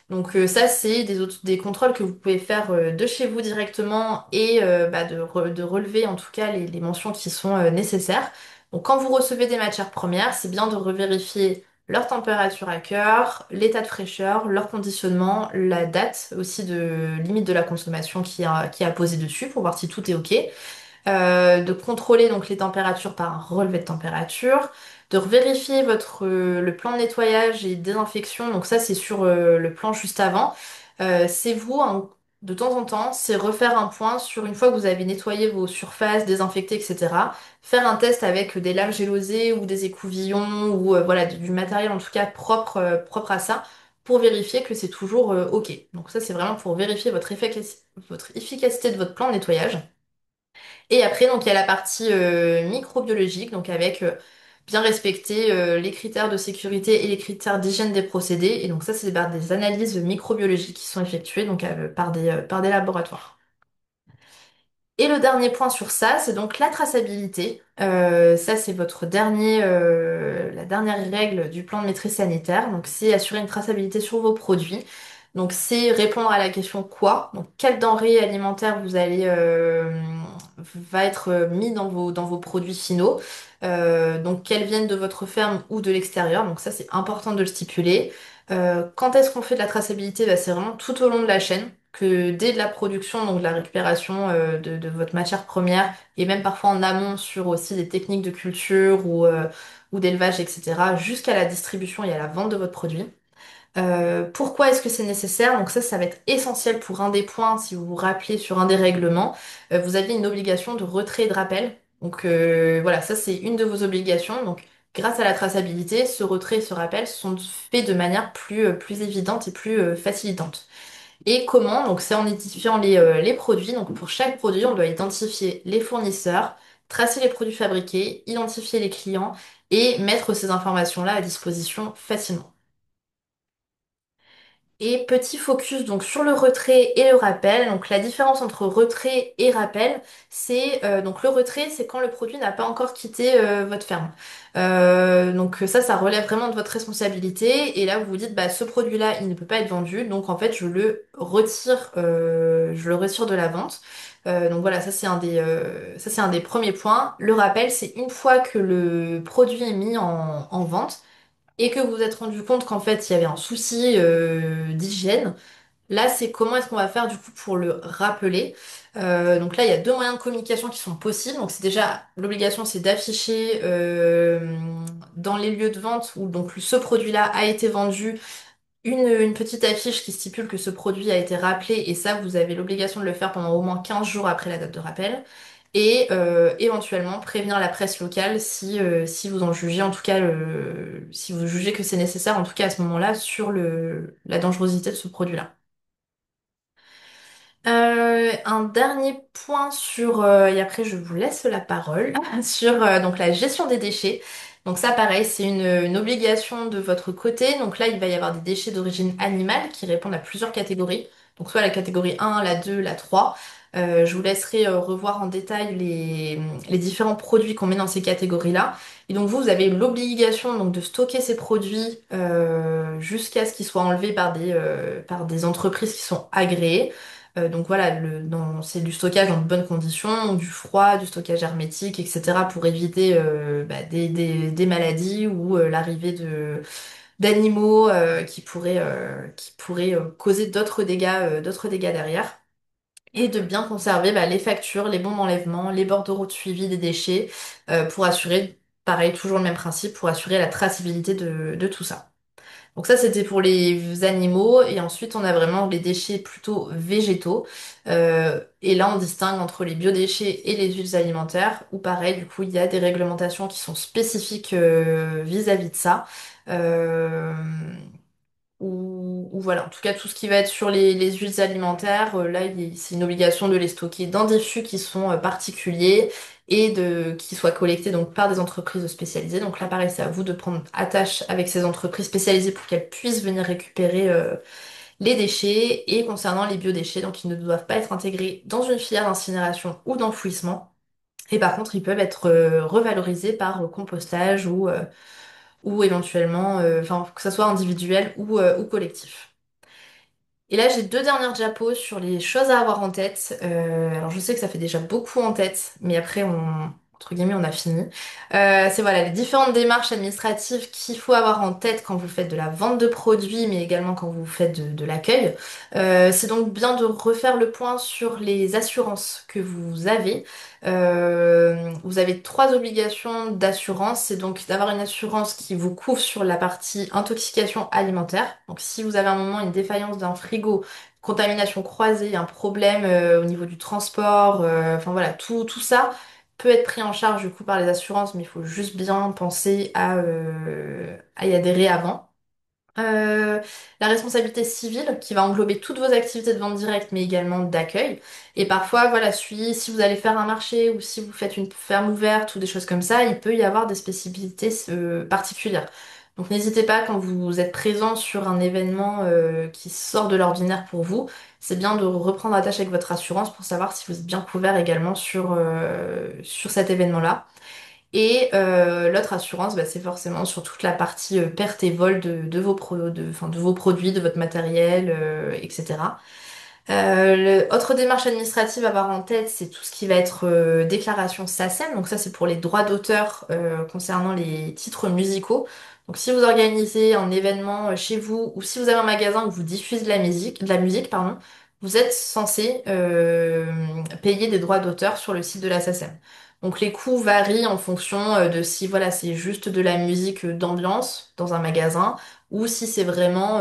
Donc ça, c'est des contrôles que vous pouvez faire de chez vous directement et de relever en tout cas les mentions qui sont nécessaires. Donc quand vous recevez des matières premières, c'est bien de revérifier leur température à cœur, l'état de fraîcheur, leur conditionnement, la date aussi de limite de la consommation qui a posé dessus pour voir si tout est OK, de contrôler donc les températures par un relevé de température, de vérifier le plan de nettoyage et désinfection. Donc ça c'est sur le plan juste avant. C'est vous hein, de temps en temps, c'est refaire un point sur une fois que vous avez nettoyé vos surfaces, désinfecté, etc. Faire un test avec des laves gélosées ou des écouvillons ou voilà du matériel en tout cas propre à ça pour vérifier que c'est toujours OK. Donc ça c'est vraiment pour vérifier votre efficacité de votre plan de nettoyage. Et après, donc, il y a la partie microbiologique, donc avec bien respecter les critères de sécurité et les critères d'hygiène des procédés. Et donc ça, c'est des analyses microbiologiques qui sont effectuées donc, par des laboratoires. Et le dernier point sur ça, c'est donc la traçabilité. Ça, c'est la dernière règle du plan de maîtrise sanitaire. Donc, c'est assurer une traçabilité sur vos produits. Donc, c'est répondre à la question quoi. Donc, quelle denrée alimentaire va être mis dans vos produits finaux. Donc, qu'elles viennent de votre ferme ou de l'extérieur. Donc, ça, c'est important de le stipuler. Quand est-ce qu'on fait de la traçabilité? Bah, c'est vraiment tout au long de la chaîne que dès de la production, donc de la récupération de votre matière première, et même parfois en amont sur aussi des techniques de culture ou d'élevage, etc., jusqu'à la distribution et à la vente de votre produit. Pourquoi est-ce que c'est nécessaire? Donc ça va être essentiel pour un des points, si vous vous rappelez sur un des règlements, vous avez une obligation de retrait et de rappel. Donc voilà, ça c'est une de vos obligations. Donc grâce à la traçabilité, ce retrait et ce rappel sont faits de manière plus évidente et plus facilitante. Et comment? Donc c'est en identifiant les produits. Donc pour chaque produit, on doit identifier les fournisseurs, tracer les produits fabriqués, identifier les clients et mettre ces informations-là à disposition facilement. Et petit focus donc sur le retrait et le rappel. Donc la différence entre retrait et rappel, c'est donc le retrait, c'est quand le produit n'a pas encore quitté votre ferme. Donc ça relève vraiment de votre responsabilité. Et là vous vous dites bah ce produit-là il ne peut pas être vendu, donc en fait je le retire de la vente. Donc voilà, ça c'est un des premiers points. Le rappel, c'est une fois que le produit est mis en vente et que vous vous êtes rendu compte qu'en fait il y avait un souci d'hygiène, là c'est comment est-ce qu'on va faire du coup pour le rappeler. Donc là il y a deux moyens de communication qui sont possibles. Donc c'est déjà l'obligation c'est d'afficher dans les lieux de vente où donc ce produit-là a été vendu une petite affiche qui stipule que ce produit a été rappelé et ça vous avez l'obligation de le faire pendant au moins 15 jours après la date de rappel. et éventuellement prévenir la presse locale si vous en jugez, en tout cas, si vous jugez que c'est nécessaire, en tout cas à ce moment-là, sur la dangerosité de ce produit-là. Un dernier point et après je vous laisse la parole, sur donc la gestion des déchets. Donc ça pareil, c'est une obligation de votre côté. Donc là, il va y avoir des déchets d'origine animale qui répondent à plusieurs catégories. Donc soit la catégorie 1, la 2, la 3. Je vous laisserai revoir en détail les différents produits qu'on met dans ces catégories-là. Et donc vous avez l'obligation donc de stocker ces produits jusqu'à ce qu'ils soient enlevés par des entreprises qui sont agréées. Donc voilà, c'est du stockage dans de bonnes conditions, du froid, du stockage hermétique, etc. pour éviter des maladies ou l'arrivée d'animaux qui pourraient causer d'autres dégâts derrière. Et de bien conserver les factures, les bons d'enlèvement, les bordereaux de suivi des déchets pour assurer, pareil, toujours le même principe, pour assurer la traçabilité de tout ça. Donc ça, c'était pour les animaux. Et ensuite, on a vraiment les déchets plutôt végétaux. Et là, on distingue entre les biodéchets et les huiles alimentaires, où pareil, du coup, il y a des réglementations qui sont spécifiques vis-à-vis de ça. Euh, ou voilà, en tout cas, tout ce qui va être sur les huiles alimentaires, là, c'est une obligation de les stocker dans des fûts qui sont particuliers et qui soient collectés donc par des entreprises spécialisées. Donc là, pareil, c'est à vous de prendre attache avec ces entreprises spécialisées pour qu'elles puissent venir récupérer les déchets. Et concernant les biodéchets, donc ils ne doivent pas être intégrés dans une filière d'incinération ou d'enfouissement. Et par contre, ils peuvent être revalorisés par compostage ou éventuellement, enfin, que ça soit individuel ou collectif. Et là, j'ai deux dernières diapos sur les choses à avoir en tête. Alors, je sais que ça fait déjà beaucoup en tête, mais après, entre guillemets, on a fini. C'est voilà, les différentes démarches administratives qu'il faut avoir en tête quand vous faites de la vente de produits, mais également quand vous faites de l'accueil. C'est donc bien de refaire le point sur les assurances que vous avez. Vous avez trois obligations d'assurance. C'est donc d'avoir une assurance qui vous couvre sur la partie intoxication alimentaire. Donc si vous avez un moment une défaillance d'un frigo, contamination croisée, un problème au niveau du transport, enfin voilà, tout ça peut être pris en charge du coup par les assurances, mais il faut juste bien penser à y adhérer avant. Euh, la responsabilité civile qui va englober toutes vos activités de vente directe mais également d'accueil. Et parfois, voilà, si vous allez faire un marché ou si vous faites une ferme ouverte ou des choses comme ça, il peut y avoir des spécificités particulières. Donc n'hésitez pas quand vous êtes présent sur un événement qui sort de l'ordinaire pour vous, c'est bien de reprendre attache avec votre assurance pour savoir si vous êtes bien couvert également sur cet événement-là. Et l'autre assurance, c'est forcément sur toute la partie perte et vol de vos produits, de votre matériel, etc. Autre démarche administrative à avoir en tête, c'est tout ce qui va être déclaration SACEM. Donc ça, c'est pour les droits d'auteur concernant les titres musicaux. Donc si vous organisez un événement chez vous ou si vous avez un magasin où vous diffusez de la musique, pardon, vous êtes censé payer des droits d'auteur sur le site de la SACEM. Donc les coûts varient en fonction de si voilà, c'est juste de la musique d'ambiance dans un magasin ou si c'est vraiment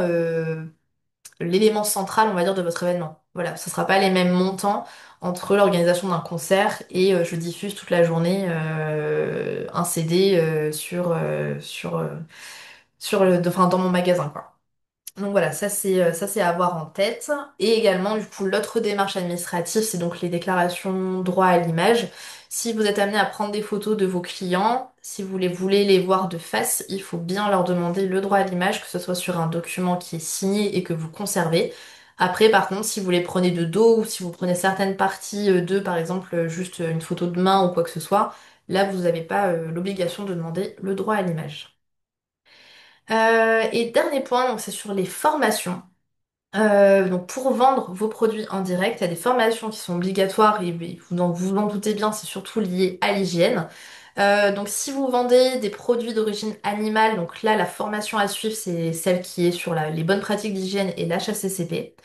l'élément central, on va dire, de votre événement. Voilà, ce sera pas les mêmes montants entre l'organisation d'un concert et je diffuse toute la journée un CD enfin, dans mon magasin, quoi. Donc voilà, ça c'est à avoir en tête. Et également, du coup, l'autre démarche administrative, c'est donc les déclarations droit à l'image. Si vous êtes amené à prendre des photos de vos clients, si vous les voulez les voir de face, il faut bien leur demander le droit à l'image, que ce soit sur un document qui est signé et que vous conservez. Après, par contre, si vous les prenez de dos ou si vous prenez certaines parties d'eux, par exemple, juste une photo de main ou quoi que ce soit, là, vous n'avez pas l'obligation de demander le droit à l'image. Et dernier point, donc c'est sur les formations. Donc pour vendre vos produits en direct, il y a des formations qui sont obligatoires et vous en doutez bien, c'est surtout lié à l'hygiène. Donc si vous vendez des produits d'origine animale, donc là la formation à suivre c'est celle qui est sur les bonnes pratiques d'hygiène et l'HACCP.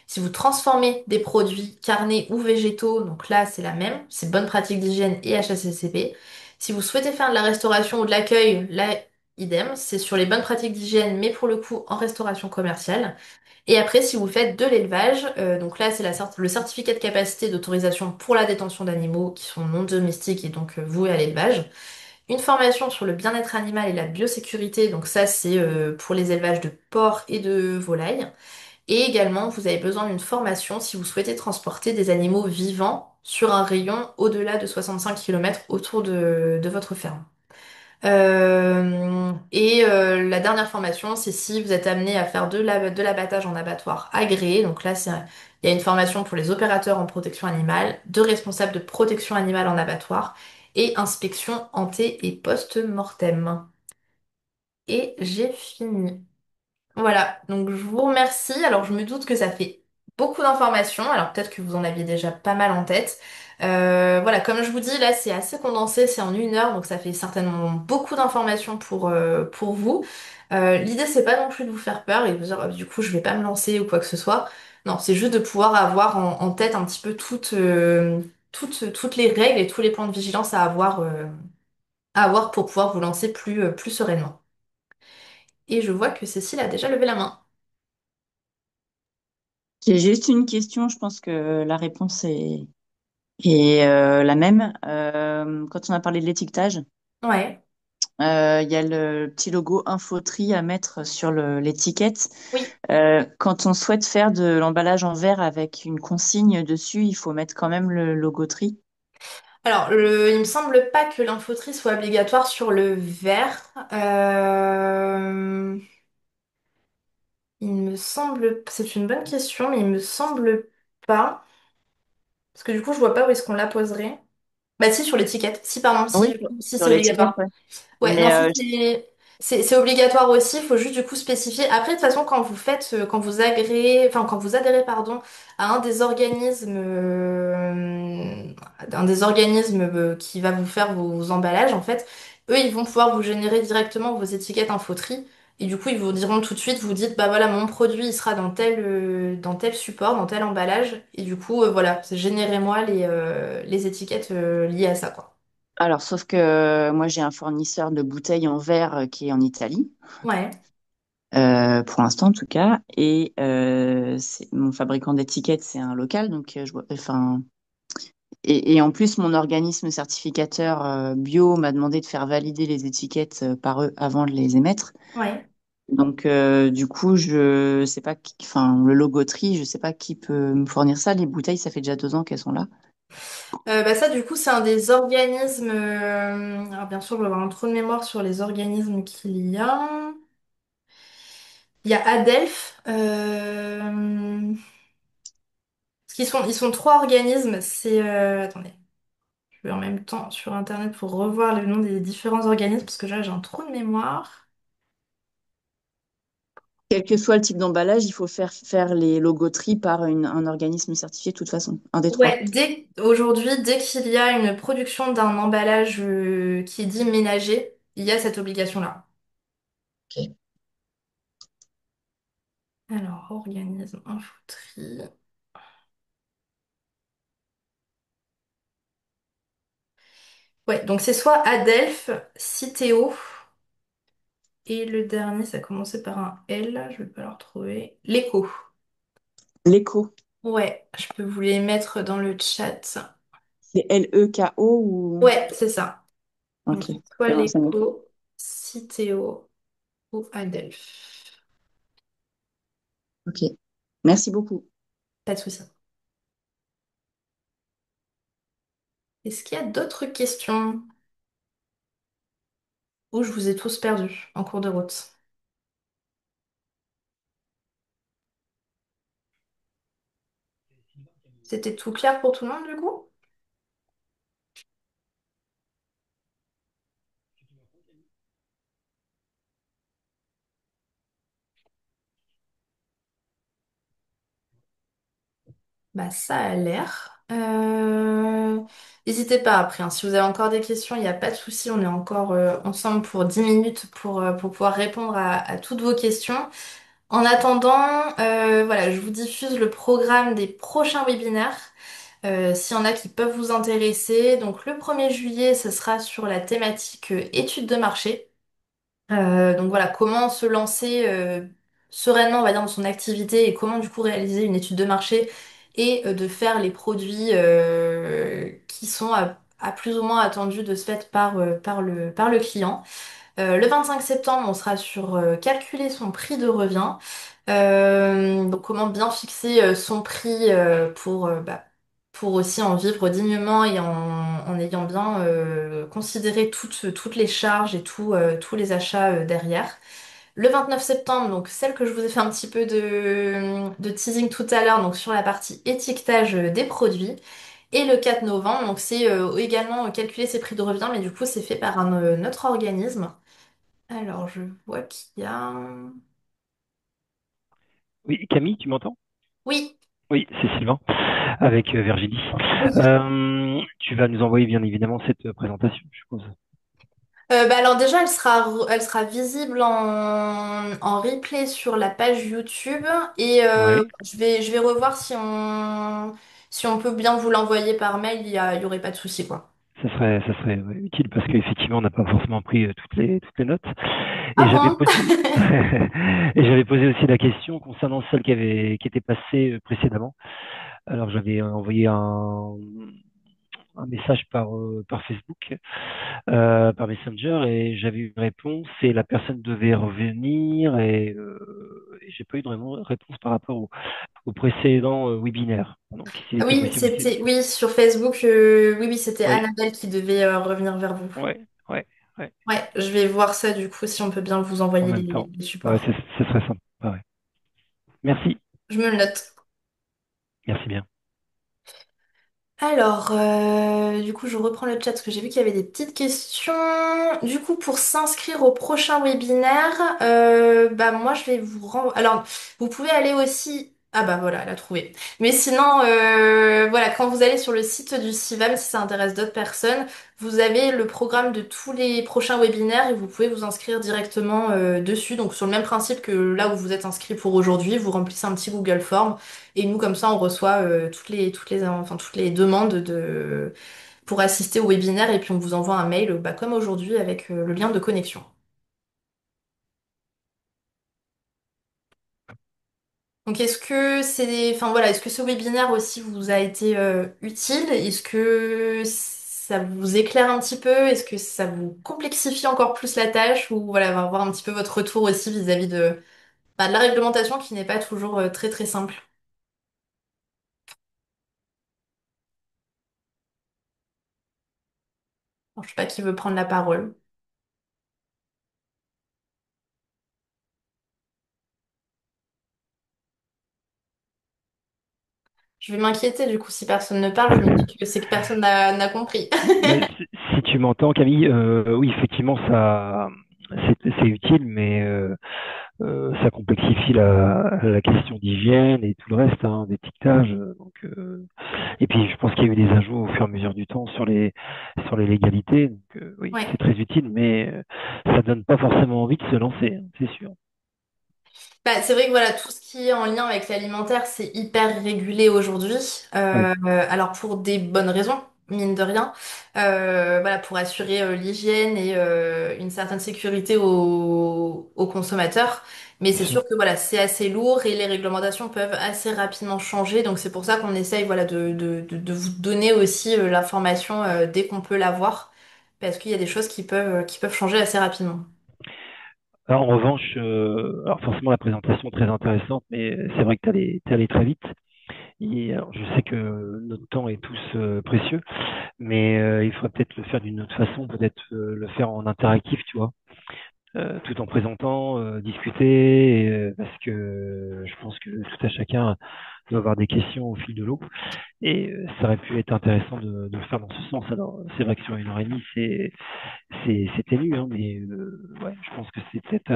Si vous transformez des produits carnés ou végétaux, donc là c'est la même, c'est bonnes pratiques d'hygiène et HACCP. Si vous souhaitez faire de la restauration ou de l'accueil, là idem, c'est sur les bonnes pratiques d'hygiène, mais pour le coup en restauration commerciale. Et après, si vous faites de l'élevage, donc là c'est le certificat de capacité d'autorisation pour la détention d'animaux qui sont non domestiques et donc voués à l'élevage. Une formation sur le bien-être animal et la biosécurité, donc ça c'est pour les élevages de porcs et de volailles. Et également, vous avez besoin d'une formation si vous souhaitez transporter des animaux vivants sur un rayon au-delà de 65 km autour de votre ferme. La dernière formation, c'est si vous êtes amené à faire de l'abattage en abattoir agréé. Donc là, il y a une formation pour les opérateurs en protection animale, de responsables de protection animale en abattoir et inspection ante et post-mortem. Et j'ai fini. Voilà, donc je vous remercie. Alors je me doute que ça fait beaucoup d'informations, alors peut-être que vous en aviez déjà pas mal en tête. Voilà, comme je vous dis, là c'est assez condensé, c'est en 1 heure, donc ça fait certainement beaucoup d'informations pour vous. L'idée c'est pas non plus de vous faire peur et de vous dire oh, du coup je vais pas me lancer ou quoi que ce soit. Non, c'est juste de pouvoir avoir en tête un petit peu toutes les règles et tous les points de vigilance à avoir pour pouvoir vous lancer plus sereinement. Et je vois que Cécile a déjà levé la main. J'ai juste une question, je pense que la réponse est la même. Quand on a parlé de l'étiquetage, Ouais. il y a le petit logo Infoterie à mettre sur l'étiquette. Oui. Quand on souhaite faire de l'emballage en verre avec une consigne dessus, il faut mettre quand même le logo tri. Alors, il me semble pas que l'infoterie soit obligatoire sur le verre. Il me semble, c'est une bonne question, mais il me semble pas. Parce que du coup, je vois pas où est-ce qu'on la poserait. Bah si, sur l'étiquette. Si, pardon, Oui, si sur c'est l'étiquette, obligatoire. ouais. Ouais, non, Mais si c'est obligatoire aussi, il faut juste du coup spécifier. Après, de toute façon, quand vous agréez, enfin quand vous adhérez, pardon, à un des organismes qui va vous faire vos emballages, en fait, eux, ils vont pouvoir vous générer directement vos étiquettes infoterie. Et du coup, ils vous diront tout de suite, vous dites, bah voilà, mon produit, il sera dans tel support, dans tel emballage. Et du coup, voilà, générez-moi les étiquettes liées à ça, quoi. alors, sauf que moi, j'ai un fournisseur de bouteilles en verre qui est en Italie, Ouais, pour l'instant en tout cas, et mon fabricant d'étiquettes, c'est un local, donc enfin. Et en plus, mon organisme certificateur bio m'a demandé de faire valider les étiquettes par eux avant de les émettre. ouais. Donc, du coup, je sais pas enfin, le logoterie, je sais pas qui peut me fournir ça. Les bouteilles, ça fait déjà 2 ans qu'elles sont là. Bah ça, du coup, c'est un des organismes. Alors, bien sûr, je vais avoir un trou de mémoire sur les organismes qu'il y a. Il y a Adelph. Parce ils sont trois organismes. Attendez, je vais en même temps sur Internet pour revoir le nom des différents organismes parce que là, j'ai un trou de mémoire. Quel que soit le type d'emballage, il faut faire les logoteries par un organisme certifié de toute façon, un des trois. Ouais, aujourd'hui, dès qu'il y a une production d'un emballage qui est dit ménager, il y a cette obligation-là. Ok. Alors, organisme, infoterie. Ouais, donc c'est soit Adelph, Citeo, et le dernier, ça commençait par un L, je vais pas le retrouver. L'écho. L'éco, Ouais, je peux vous les mettre dans le chat. c'est Leko ou... Ouais, c'est ça. Donc, Ok, soit c'est bon, ça m'est- l'écho, Citeo ou Adelph. Ok, merci beaucoup. Pas de souci. Est-ce qu'il y a d'autres questions? Ou je vous ai tous perdus en cours de route? C'était tout clair pour tout le monde du coup? Bah ça a l'air. N'hésitez pas après, hein. Si vous avez encore des questions, il n'y a pas de souci, on est encore ensemble pour 10 minutes pour pouvoir répondre à toutes vos questions. En attendant, voilà, je vous diffuse le programme des prochains webinaires. S'il y en a qui peuvent vous intéresser. Donc le 1er juillet, ce sera sur la thématique études de marché. Donc voilà, comment se lancer sereinement, on va dire, dans son activité et comment du coup réaliser une étude de marché et de faire les produits qui sont à plus ou moins attendus de ce fait par le client. Le 25 septembre, on sera sur calculer son prix de revient. Donc comment bien fixer son prix pour aussi en vivre dignement et en ayant bien considéré toutes les charges et tous les achats derrière. Le 29 septembre, donc celle que je vous ai fait un petit peu de teasing tout à l'heure, donc sur la partie étiquetage des produits. Et le 4 novembre, donc c'est également calculer ses prix de revient, mais du coup c'est fait par un autre organisme. Alors je vois qu'il y a... Oui, Camille, tu m'entends? Oui, Oui, c'est Sylvain, avec Virginie. oui. Tu vas nous envoyer bien évidemment cette présentation, je suppose. Alors déjà, elle sera visible en replay sur la page YouTube et Ouais, je vais revoir si on peut bien vous l'envoyer par mail, il y aurait pas de souci, quoi. ça serait ouais, utile parce qu'effectivement, on n'a pas forcément pris toutes les notes. Et Ah j'avais bon? posé, et j'avais posé aussi la question concernant celle qui était passée précédemment. Alors, j'avais envoyé un message par Facebook, par Messenger, et j'avais eu une réponse et la personne devait revenir et j'ai pas eu de réponse par rapport au précédent webinaire. Donc, s'il était Oui, possible aussi. oui, sur Facebook, oui, oui, c'était Oui, Annabelle qui devait revenir vers vous. ouais, ouais, ouais, Ouais, je vais voir ça du coup si on peut bien vous en envoyer même temps. les Ouais, supports. ce serait sympa. Ouais. Merci, Je me le note. merci bien. Alors, du coup, je reprends le chat parce que j'ai vu qu'il y avait des petites questions. Du coup, pour s'inscrire au prochain webinaire, moi, je vais vous renvoyer. Alors, vous pouvez aller aussi. Ah bah voilà, elle a trouvé. Mais sinon, voilà, quand vous allez sur le site du CIVAM, si ça intéresse d'autres personnes, vous avez le programme de tous les prochains webinaires et vous pouvez vous inscrire directement dessus. Donc, sur le même principe que là où vous êtes inscrit pour aujourd'hui, vous remplissez un petit Google Form. Et nous, comme ça, on reçoit toutes les demandes pour assister au webinaire et puis on vous envoie un mail, comme aujourd'hui, avec le lien de connexion. Donc, enfin voilà, est-ce que ce webinaire aussi vous a été utile? Est-ce que ça vous éclaire un petit peu? Est-ce que ça vous complexifie encore plus la tâche? Ou voilà, on va voir un petit peu votre retour aussi vis-à-vis de la réglementation qui n'est pas toujours très très simple. Alors, je sais pas qui veut prendre la parole. Je vais m'inquiéter du coup si personne ne parle, je me dis que c'est que personne n'a compris. Ben, si tu m'entends, Camille, oui, effectivement, c'est utile, mais ça complexifie la question d'hygiène et tout le reste, hein, d'étiquetage. Et puis, je pense qu'il y a eu des ajouts au fur et à mesure du temps sur les légalités. Donc, oui, Ouais. c'est très utile, mais ça donne pas forcément envie de se lancer, hein, c'est sûr. Bah, c'est vrai que voilà, tout ce qui est en lien avec l'alimentaire, c'est hyper régulé aujourd'hui. Oui, Alors pour des bonnes raisons, mine de rien. Voilà, pour assurer l'hygiène et une certaine sécurité aux consommateurs. Mais bien c'est sûr. sûr que voilà, c'est assez lourd et les réglementations peuvent assez rapidement changer. Donc c'est pour ça qu'on essaye voilà, de vous donner aussi l'information dès qu'on peut l'avoir. Parce qu'il y a des choses qui peuvent changer assez rapidement. Alors, en revanche, alors forcément, la présentation est très intéressante, mais c'est vrai que t'es allé très vite. Et alors, je sais que notre temps est tous précieux, mais il faudrait peut-être le faire d'une autre façon, peut-être le faire en interactif, tu vois, tout en présentant, discuter, parce que je pense que tout à chacun doit avoir des questions au fil de l'eau, et ça aurait pu être intéressant de le faire dans ce sens. Alors, c'est vrai que sur 1 heure et demie, c'est ténu, hein, mais ouais, je pense que c'est peut-être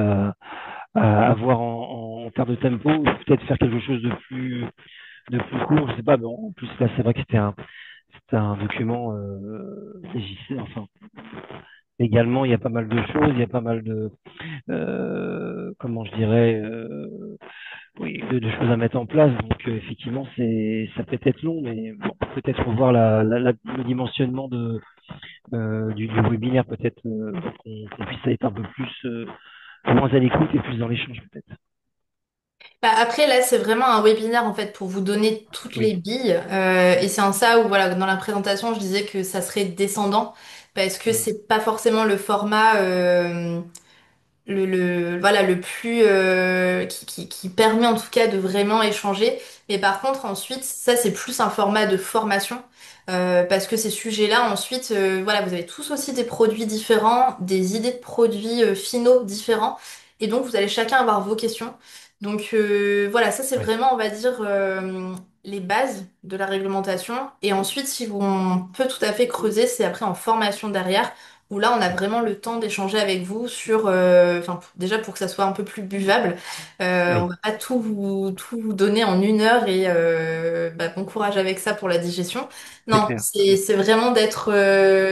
à voir en termes de tempo, ou peut-être faire quelque chose de plus court, je sais pas, mais en plus là, c'est vrai que c'était un document législatif, enfin, également, il y a pas mal de choses, il y a pas mal comment je dirais, oui, de choses à mettre en place. Donc, effectivement, ça peut être long, mais bon, peut-être revoir le dimensionnement du webinaire peut-être qu'on puisse être un peu plus moins à l'écoute et plus dans l'échange peut-être. Bah, après, là, c'est vraiment un webinaire en fait pour vous donner toutes Oui, les billes. Et c'est en ça où, voilà, dans la présentation, je disais que ça serait descendant parce que mm, c'est pas forcément le format. Voilà le plus qui permet en tout cas de vraiment échanger, mais par contre ensuite ça c'est plus un format de formation, parce que ces sujets-là ensuite voilà vous avez tous aussi des produits différents, des idées de produits finaux différents, et donc vous allez chacun avoir vos questions. Donc voilà, ça c'est ouais, vraiment on va dire les bases de la réglementation, et ensuite si on peut tout à fait creuser, c'est après en formation derrière où là on a vraiment le temps d'échanger avec vous sur, enfin déjà pour que ça soit un peu plus buvable, on oui, va pas tout vous donner en 1 heure et bah, bon courage avec ça pour la digestion. c'est Non, clair. c'est vraiment d'être,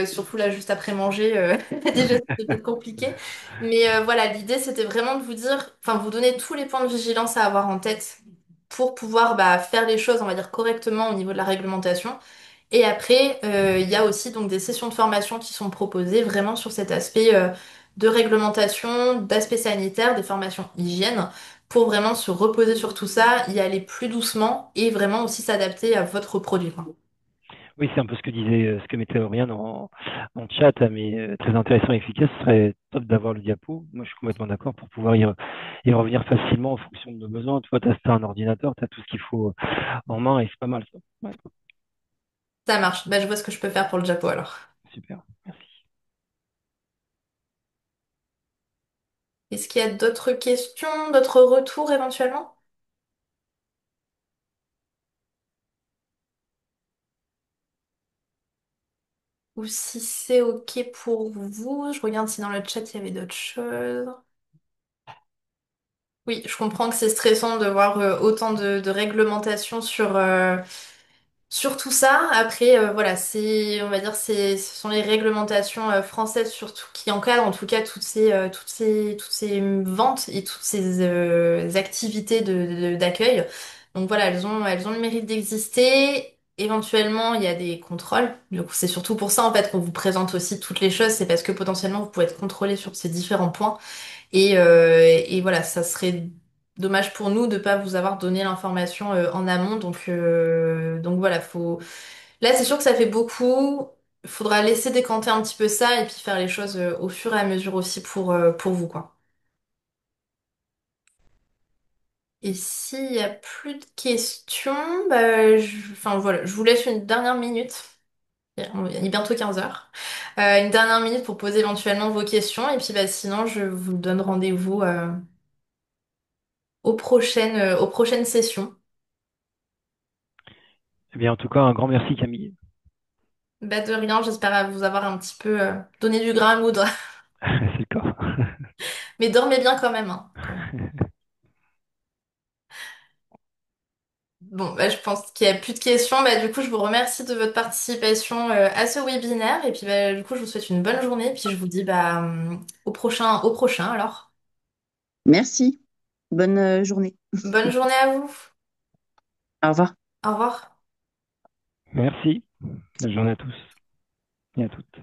surtout là juste après manger, déjà c'est peut-être compliqué, mais voilà l'idée c'était vraiment de vous dire, enfin vous donner tous les points de vigilance à avoir en tête pour pouvoir bah, faire les choses on va dire correctement au niveau de la réglementation. Et après, il y a aussi donc des sessions de formation qui sont proposées vraiment sur cet aspect de réglementation, d'aspect sanitaire, des formations hygiène, pour vraiment se reposer sur tout ça, y aller plus doucement et vraiment aussi s'adapter à votre produit, quoi. Oui, c'est un peu ce que disait, ce que mettait Oriane en chat, mais très intéressant et efficace. Ce serait top d'avoir le diapo. Moi, je suis complètement d'accord pour pouvoir y revenir facilement en fonction de nos besoins. Toi, tu as un ordinateur, tu as tout ce qu'il faut en main et c'est pas mal ça. Ouais, Ça marche. Bah, je vois ce que je peux faire pour le Japo alors. super. Merci. Est-ce qu'il y a d'autres questions, d'autres retours éventuellement? Ou si c'est OK pour vous, je regarde si dans le chat il y avait d'autres choses. Oui, je comprends que c'est stressant de voir autant de réglementations sur tout ça. Après, voilà, c'est, on va dire, ce sont les réglementations françaises surtout qui encadrent en tout cas toutes ces ventes et toutes ces activités d'accueil. Donc voilà, elles ont le mérite d'exister. Éventuellement, il y a des contrôles. Du coup, c'est surtout pour ça en fait qu'on vous présente aussi toutes les choses. C'est parce que potentiellement vous pouvez être contrôlé sur ces différents points. Et voilà, ça serait dommage pour nous de pas vous avoir donné l'information en amont. Donc voilà, faut. Là, c'est sûr que ça fait beaucoup. Il faudra laisser décanter un petit peu ça et puis faire les choses au fur et à mesure aussi pour vous, quoi. Et s'il y a plus de questions, bah, enfin voilà, je vous laisse une dernière minute. Il est bientôt 15 heures. Une dernière minute pour poser éventuellement vos questions et puis bah, sinon je vous donne rendez-vous aux prochaines sessions. Eh bien, en tout cas, un grand merci Camille. Bah de rien, j'espère vous avoir un petit peu donné du grain à moudre. C'est le cas. Mais dormez bien quand même, hein, quand même. Bon, bah, je pense qu'il n'y a plus de questions. Bah, du coup, je vous remercie de votre participation à ce webinaire. Et puis, bah, du coup, je vous souhaite une bonne journée. Puis, je vous dis bah, au prochain alors. Merci. Bonne journée. Bonne journée à vous. Au revoir. Au revoir. Merci. Bonne journée à tous et à toutes.